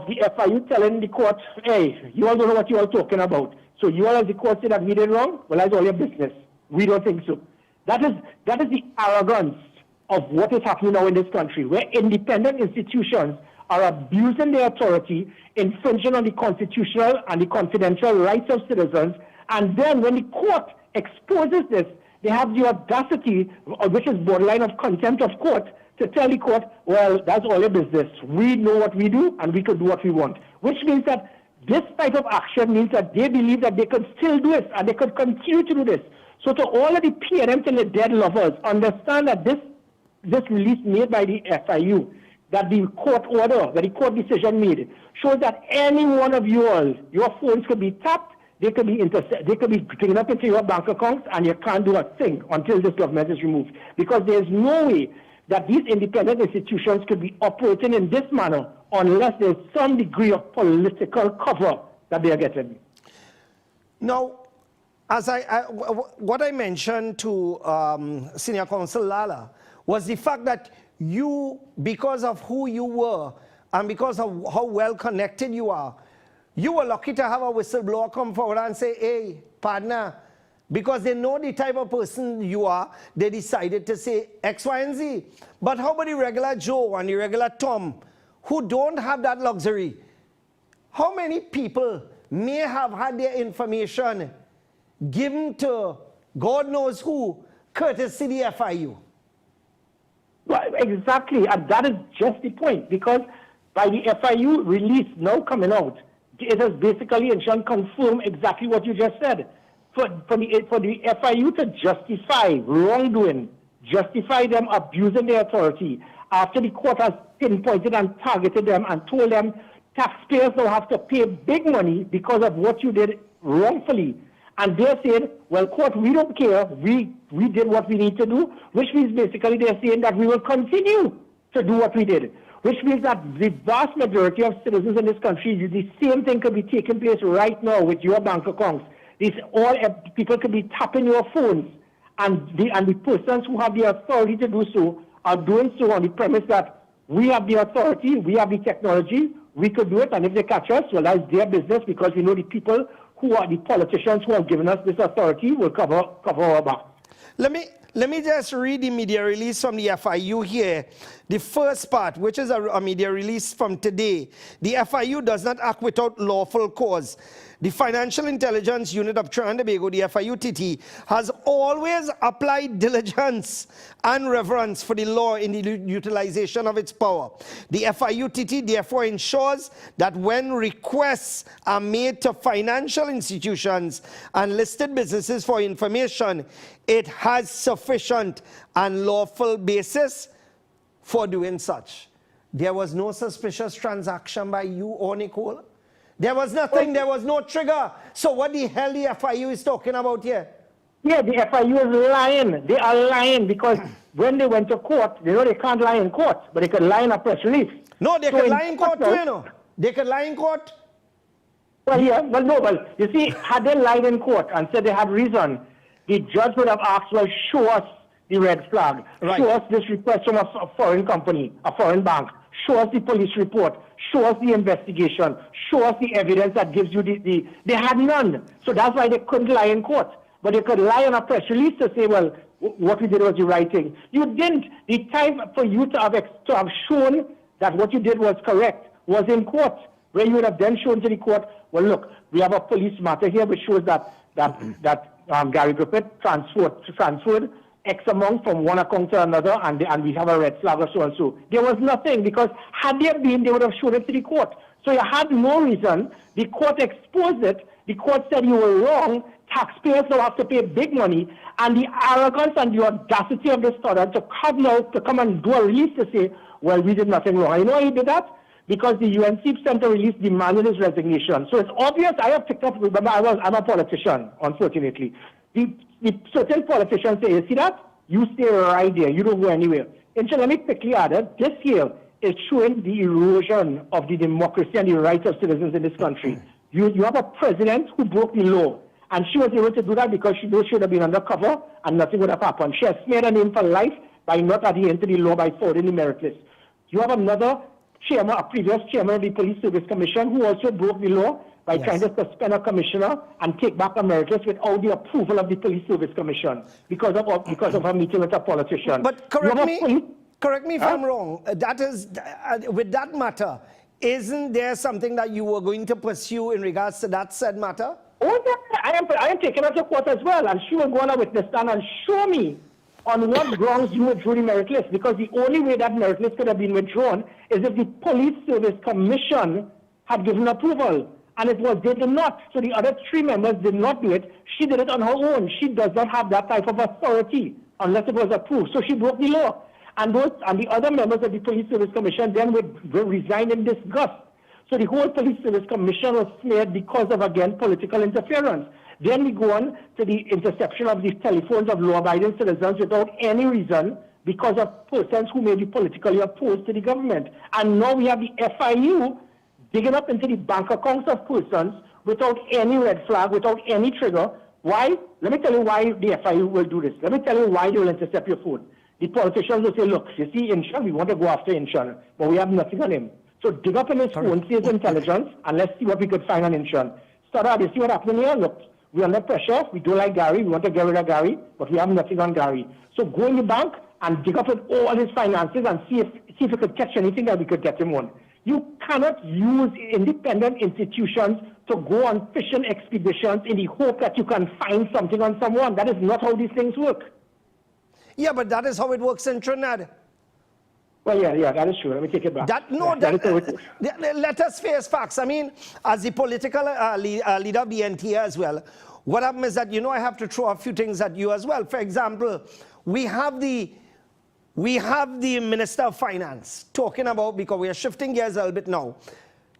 the FIU telling the court, hey, you all don't know what you are talking about. So you all as the court say that we did wrong? Well, that's all your business. We don't think so. That is the arrogance of what is happening now in this country, where independent institutions are abusing their authority, infringing on the constitutional and the confidential rights of citizens, and then when the court exposes this, they have the audacity, which is borderline of contempt of court, to tell the court, well, that's all your business. We know what we do, and we could do what we want. Which means that this type of action means that they believe that they could still do it, and they could continue to do this. So to all of the PNM till the dead lovers, understand that this release made by the FIU, that the court order, that the court decision made, shows that any one of you all, your phones could be tapped, they could be taken up into your bank accounts, and you can't do a thing until this government is removed. Because there's no way that these independent institutions could be operating in this manner unless there's some degree of political cover that they are getting. Now, as what I mentioned to Senior Counsel Lala was the fact that you, because of who you were and because of how well connected you are, you were lucky to have a whistleblower come forward and say, hey, partner, because they know the type of person you are, they decided to say X, Y, and Z. But how about the regular Joe and the regular Tom who don't have that luxury? how many people may have had their information given to God knows who, courtesy the FIU? Well, exactly, and that is just the point, because by the FIU release now coming out, it has basically and confirm exactly what you just said. For the FIU to justify wrongdoing, justify them abusing their authority, after the court has pinpointed and targeted them and told them taxpayers now have to pay big money because of what you did wrongfully. And they're saying, well, court, we don't care. We did what we need to do, which means basically they're saying that we will continue to do what we did, which means that the vast majority of citizens in this country, the same thing could be taking place right now with your bank accounts. People could be tapping your phones, and the persons who have the authority to do so are doing so on the premise that we have the authority, we have the technology, we could do it, and if they catch us, well, that's their business, because we know the people who are the politicians who have given us this authority will cover our back. Let me just read the media release from the FIU here. The first part, which is a media release from today. The FIU does not act without lawful cause. The Financial Intelligence Unit of Trinidad and Tobago, the FIUTT, has always applied diligence and reverence for the law in the utilization of its power. The FIUTT therefore ensures that when requests are made to financial institutions and listed businesses for information, it has sufficient and lawful basis for doing such. There was no suspicious transaction by you or Nicole. There was nothing, there was no trigger. So what the hell the FIU is talking about here? Yeah, the FIU is lying. They are lying because when they went to court, they know they can't lie in court, but they could lie in a press release. No, they could lie in court too, you know. They could lie in court. Well, yeah, you see, had they lied in court and said they had reason, the judge would have asked, well, show us the red flag. Right. Show us this request from a foreign company, a foreign bank. Show us the police report. Show us the investigation. Show us the evidence that gives you they had none. So that's why they couldn't lie in court. But they could lie on a press release to say, well, what we did was the right thing. You didn't. The time for you to have shown that what you did was correct was in court, where you would have then shown to the court, well, look, we have a police matter here which shows that Gary Griffith transferred X amount from one account to another, and we have a red flag or so and so. There was nothing, because had there been, they would have showed it to the court. So you had no reason. The court exposed it. The court said you were wrong. Taxpayers now have to pay big money. And the arrogance and the audacity of the student to come and do a release to say, well, we did nothing wrong. You know why he did that? Because the UNC sent a release demanding his resignation. So it's obvious. I have picked up, remember, I'm a politician, unfortunately. The certain politicians say, you see that? You stay right there. You don't go anywhere. And so let me quickly add that this year is showing the erosion of the democracy and the rights of citizens in this country. You have a president who broke the law, and she was able to do that because she knows she would have been undercover and nothing would have happened. She has smeared her name for life by not adhering to the law, by forwarding the merit list. You have another chairman, a previous chairman of the Police Service Commission, who also broke the law by trying to suspend a commissioner and take back a merit list without the approval of the Police Service Commission because of a meeting with a politician. But correct me if I'm wrong. That is, with that matter, isn't there something that you were going to pursue in regards to that said matter? Oh, yeah. I am taking her to court as well, and she will go on a witness stand and show me on what grounds you withdrew the merit list, because the only way that merit list could have been withdrawn is if the Police Service Commission had given approval. And they did not. So the other three members did not do it. She did it on her own. She does not have that type of authority unless it was approved. So she broke the law. And the other members of the Police Service Commission then would resign in disgust. So the whole Police Service Commission was smeared because of, again, political interference. Then we go on to the interception of the telephones of law-abiding citizens without any reason because of persons who may be politically opposed to the government. And now we have the FIU digging up into the bank accounts of persons without any red flag, without any trigger. Why? Let me tell you why the FIU will do this. Let me tell you why they will intercept your phone. The politicians will say, look, you see Inshan, we want to go after Inshan, but we have nothing on him. So dig up in his phone, see his intelligence, and let's see what we could find on Inshan. Start you see what happened here? Look, we're under pressure. We don't like Gary. We want to get rid of Gary, but we have nothing on Gary. So go in the bank and dig up with all his finances and see if we could catch anything that we could get him on. You cannot use independent institutions to go on fishing expeditions in the hope that you can find something on someone. That is not how these things work. Yeah, but that is how it works in Trinidad. Well, yeah, that is true. Let me take it back. Let us face facts. I mean, as the political leader of the NTA as well, what happens is that, I have to throw a few things at you as well. For example, we have the Minister of Finance talking about, because we are shifting gears a little bit now,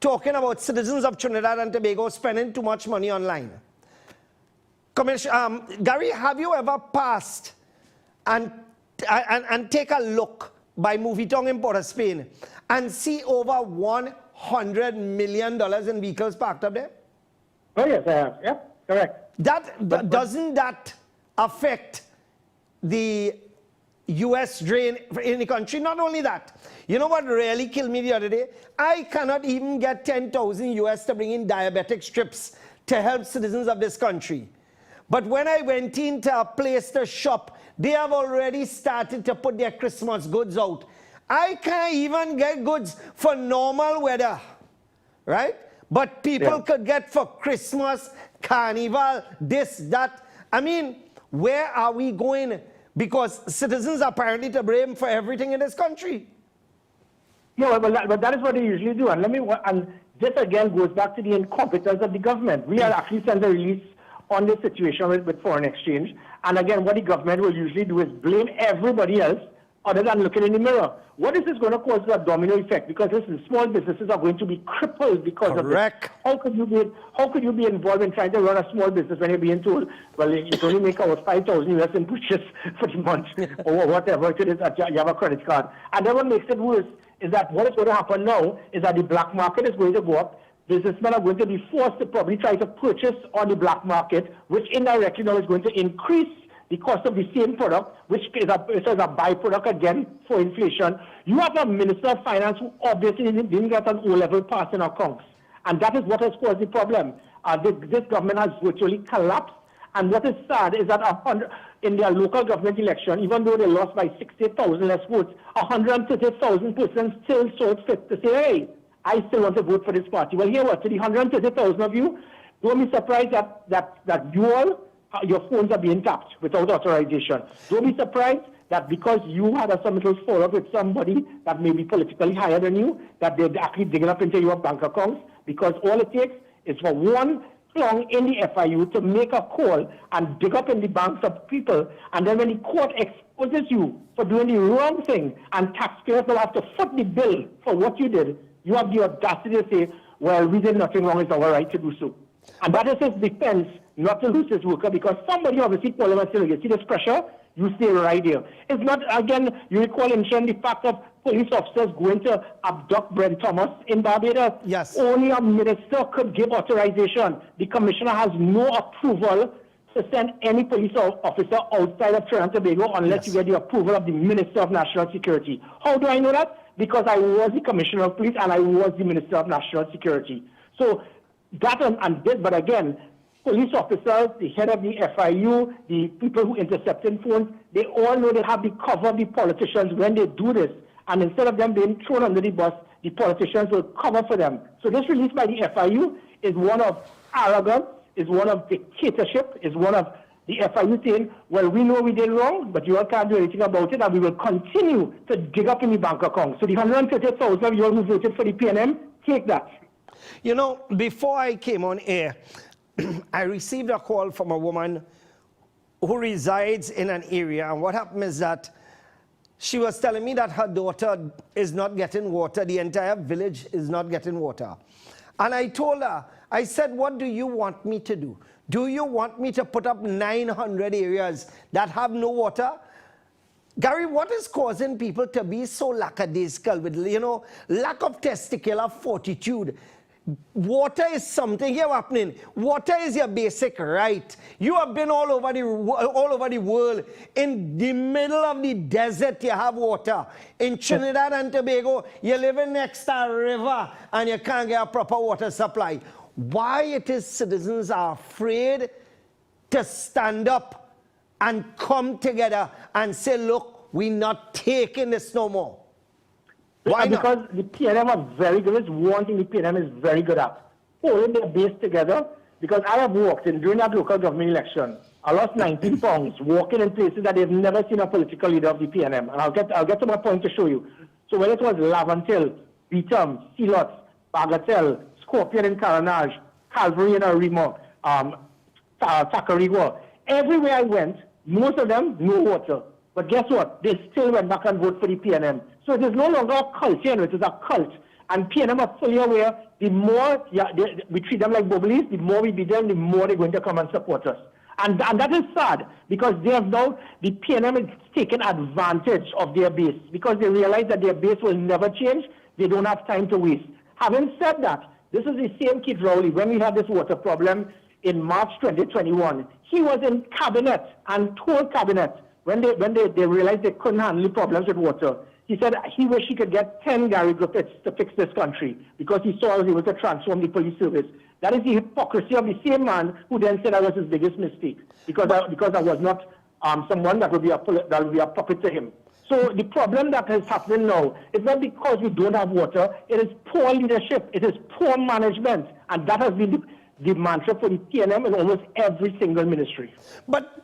talking about citizens of Trinidad and Tobago spending too much money online. Gary, have you ever passed and take a look by Movitong in Port of Spain and see over $100 million in vehicles parked up there? Oh, yes, I have. Yeah, correct. Doesn't that affect the U.S. drain in the country? Not only that, you know what really killed me the other day? I cannot even get 10,000 US to bring in diabetic strips to help citizens of this country. But when I went into a place to shop, they have already started to put their Christmas goods out. I can't even get goods for normal weather, right? But people could get for Christmas, Carnival, this, that. I mean, where are we going? Because citizens are apparently to blame for everything in this country. Yeah, but that is what they usually do. And this again goes back to the incompetence of the government. We had actually sent a release on this situation with foreign exchange. And again, what the government will usually do is blame everybody else other than looking in the mirror. What is this going to cause? A domino effect? Because listen, small businesses are going to be crippled because of this. How could you be involved in trying to run a small business when you're being told, well, you can only make about 5,000 US in purchase for the month or whatever it is that you have a credit card. And then what makes it worse is that what is going to happen now is that the black market is going to go up. Businessmen are going to be forced to probably try to purchase on the black market, which indirectly now is going to increase the cost of the same product, which is a byproduct again for inflation. You have a Minister of Finance who obviously didn't get an O-level pass in accounts. And that is what has caused the problem. This government has virtually collapsed. And what is sad is that in their local government election, even though they lost by 60,000 less votes, 130,000 persons still saw it fit to say, hey, I still want to vote for this party. Well, here what? To the 130,000 of you, don't be surprised that you all, your phones are being tapped without authorization. Don't be surprised that because you had some little fallout with somebody that may be politically higher than you, that they're actually digging up into your bank accounts, because all it takes is for one clown in the FIU to make a call and dig up in the banks of people, and then when the court exposes you for doing the wrong thing and taxpayers will have to foot the bill for what you did, you have the audacity to say, well, we did nothing wrong, it's our right to do so. And that is his defense, not to lose his worker, because somebody obviously called him and said, you see this pressure? You stay right here. It's not, again, you recall in the fact of police officers going to abduct Brent Thomas in Barbados. Yes. Only a minister could give authorization. The commissioner has no approval to send any police officer outside of Trinidad and Tobago unless you get the approval of the Minister of National Security. How do I know that? Because I was the Commissioner of Police and I was the Minister of National Security. So that and this, but again, police officers, the head of the FIU, the people who intercepted phones, they all know they have the cover of the politicians when they do this. And instead of them being thrown under the bus, the politicians will cover for them. So this release by the FIU is one of arrogance, is one of dictatorship, is one of the FIU saying, well, we know we did wrong, but you all can't do anything about it, and we will continue to dig up in the bank account. So the 130,000 of you all who voted for the PNM, take that. You know, before I came on air, I received a call from a woman who resides in an area, and what happened is that she was telling me that her daughter is not getting water. The entire village is not getting water. And I told her, I said, what do you want me to do? Do you want me to put up 900 areas that have no water? Gary, what is causing people to be so lackadaisical with, lack of testicular fortitude? Water is something here happening. Water is your basic right. You have been all over the world. In the middle of the desert, you have water. In Trinidad and Tobago, you're living next to a river and you can't get a proper water supply. Why it is citizens are afraid to stand up and come together and say, look, we're not taking this no more. Why not? Because the PNM are very good. It's one thing the PNM is very good at. Holding their base together. Because I have walked in during that local government election. I lost 19 pounds walking in places that they've never seen a political leader of the PNM. And I'll get to my point to show you. So whether it was Lavantil, Beetham, Sealots, Bagatelle, Scorpion in Caranage, Calvary in Arima, Tacarigua, everywhere I went, most of them, no water. But guess what? They still went back and voted for the PNM. So it is no longer a culture, it is a cult. And PNM are fully aware, the more we treat them like bullies, the more we beat them, the more they're going to come and support us. And that is sad, because they have now, the PNM is taking advantage of their base, because they realize that their base will never change. They don't have time to waste. Having said that, this is the same Kid Rowley, when we had this water problem in March 2021, he was in cabinet and told cabinet, when they realized they couldn't handle the problems with water, he said he wished he could get 10 Gary Griffiths to fix this country, because he saw I was able to transform the police service. That is the hypocrisy of the same man who then said I was his biggest mistake, because I was not someone that would be a puppet to him. So the problem that is happening now is not because we don't have water, it is poor leadership, it is poor management, and that has been the mantra for the PNM in almost every single ministry. But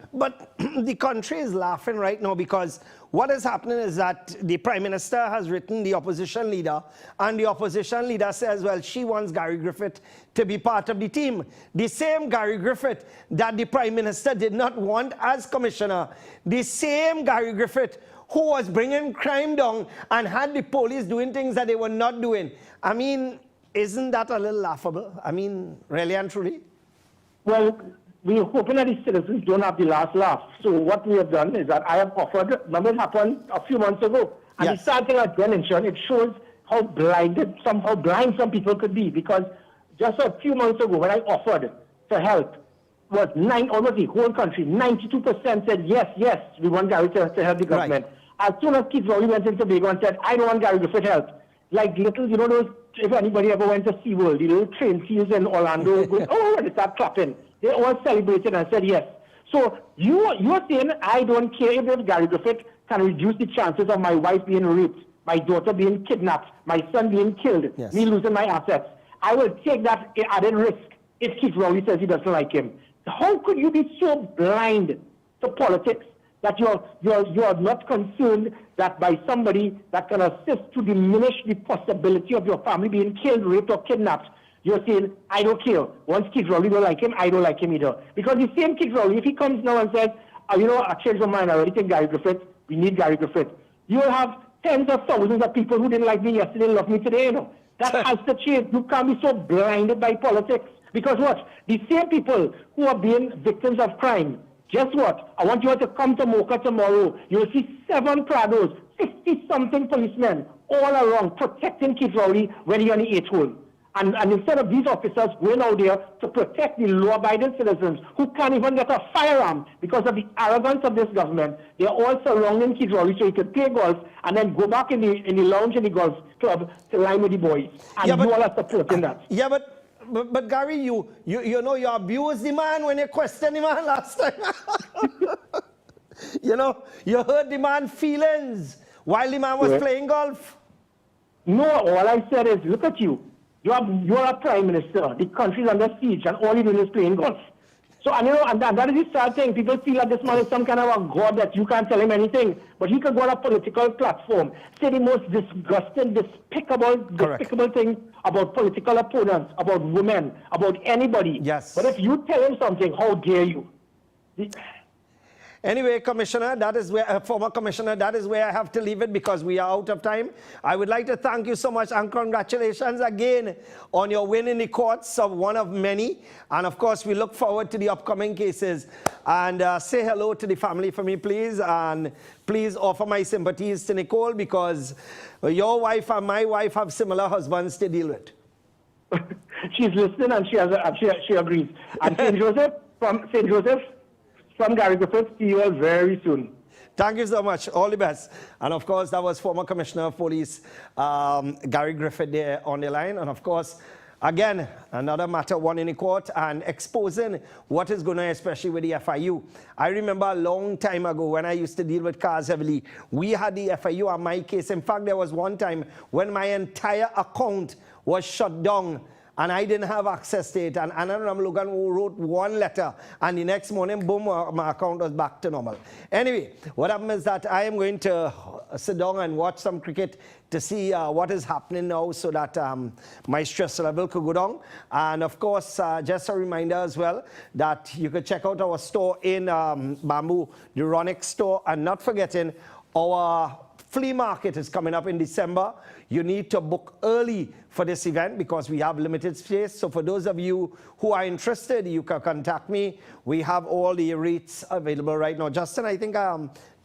the country is laughing right now, because what is happening is that the Prime Minister has written the opposition leader, and the opposition leader says, well, she wants Gary Griffith to be part of the team. The same Gary Griffith that the Prime Minister did not want as commissioner, the same Gary Griffith who was bringing crime down and had the police doing things that they were not doing. I mean, isn't that a little laughable? I mean, really and truly? Well, we're hoping that the citizens don't have the last laugh. So what we have done is that I have offered, remember it happened a few months ago, and yes. the sad thing about insurance, it shows how blind some people could be, because just a few months ago when I offered to help, was almost the whole country, 92% said yes, we want Gary to help the government. Right. As soon as Keith Rowley went into Tobago and said, I don't want Gary Griffith help, like little, those, if anybody ever went to SeaWorld, the little train seals in Orlando, going, oh, they start clapping. They all celebrated and said yes. So you're saying I don't care if Gary Griffith can reduce the chances of my wife being raped, my daughter being kidnapped, my son being killed, yes. me losing my assets. I will take that added risk if Keith Rowley says he doesn't like him. How could you be so blind to politics that you're not concerned that by somebody that can assist to diminish the possibility of your family being killed, raped, or kidnapped, you're saying, I don't care. Once Kid Rowley don't like him, I don't like him either. Because the same Kid Rowley, if he comes now and says, I changed my mind, I already think Gary Griffith, we need Gary Griffith, you will have tens of thousands of people who didn't like me yesterday love me today, That has to change. You can't be so blinded by politics. Because what? The same people who are being victims of crime, guess what? I want you to come to Mocha tomorrow. You'll see 7 Prados, 50-something policemen all around protecting Kid Rowley when he's on the 8th hole. And instead of these officers going out there to protect the law-abiding citizens who can't even get a firearm because of the arrogance of this government, they're all surrounding Kid Rowley so he can play golf and then go back in the lounge in the golf club to line with the boys. And you all are supporting that. Yeah, but Gary, you abused the man when you questioned the man last time. You hurt the man's feelings while the man was playing golf. No, all I said is, look at you. You're a prime minister. The country's under siege, and all you're doing is playing golf. So, and that is the sad thing. People feel that this man is some kind of a god that you can't tell him anything. But he could go on a political platform, say the most disgusting, despicable thing about political opponents, about women, about anybody. Yes. But if you tell him something, how dare you? Anyway, Commissioner, that is where, former Commissioner, that is where I have to leave it because we are out of time. I would like to thank you so much and congratulations again on your win in the courts of one of many. And of course, we look forward to the upcoming cases. And say hello to the family for me, please. And please offer my sympathies to Nicole because your wife and my wife have similar husbands to deal with. She's listening and she agrees. And St. Joseph, from Gary Griffith, see you all very soon. Thank you so much. All the best. And of course, that was former Commissioner of Police Gary Griffith there on the line. And of course, Again, another matter won in the court and exposing what is going on, especially with the FIU. I remember a long time ago when I used to deal with cars heavily, we had the FIU on my case. In fact, there was one time when my entire account was shut down and I didn't have access to it. And Anna Ramlugan wrote one letter, and the next morning, boom, my account was back to normal. Anyway, what happened is that I am going to sit down and watch some cricket to see what is happening now so that my stress level could go down. And of course, just a reminder as well that you could check out our store in Bamboo, the Ronick store, and not forgetting our flea market is coming up in December. You need to book early for this event because we have limited space. So for those of you who are interested, you can contact me. We have all the rates available right now. Justin, I think,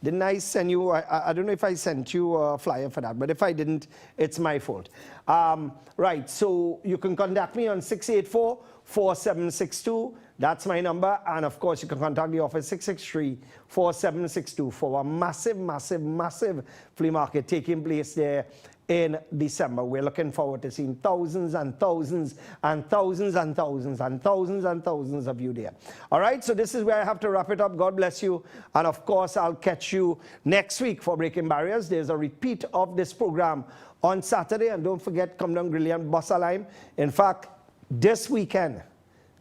didn't I send you, I don't know if I sent you a flyer for that, but if I didn't, it's my fault. Right, so you can contact me on 684-4762. That's my number. And of course, you can contact the office 663-4762 for a massive, massive, massive flea market taking place there in December. We're looking forward to seeing thousands and thousands and thousands and thousands and thousands and thousands of you there. All right, so this is where I have to wrap it up. God bless you. And of course, I'll catch you next week for Breaking Barriers. There's a repeat of this program on Saturday. And don't forget, come down, Brilliant Bossa Lime. In fact, this weekend,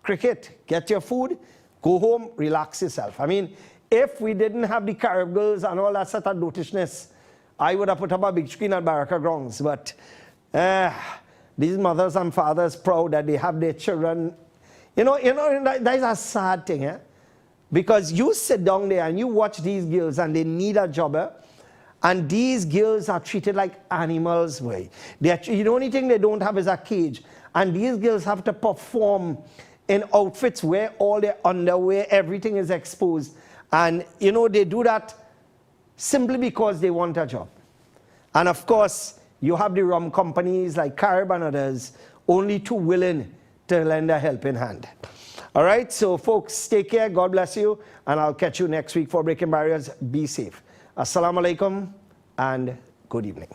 cricket, get your food, go home, relax yourself. I mean, if we didn't have the Carib girls and all that sort of dotishness, I would have put up a big screen at Baraka Grounds. But these mothers and fathers proud that they have their children. You know that is a sad thing, eh? Because you sit down there and you watch these girls and they need a job, eh? And these girls are treated like animals. The only thing they don't have is a cage. And these girls have to perform in outfits where all their underwear, everything is exposed. And, you know, they do that simply because they want a job. And of course, you have the rum companies like Carib and others, only too willing to lend a helping hand. All right, so folks, take care, God bless you, and I'll catch you next week for Breaking Barriers. Be safe. Assalamu alaikum and good evening.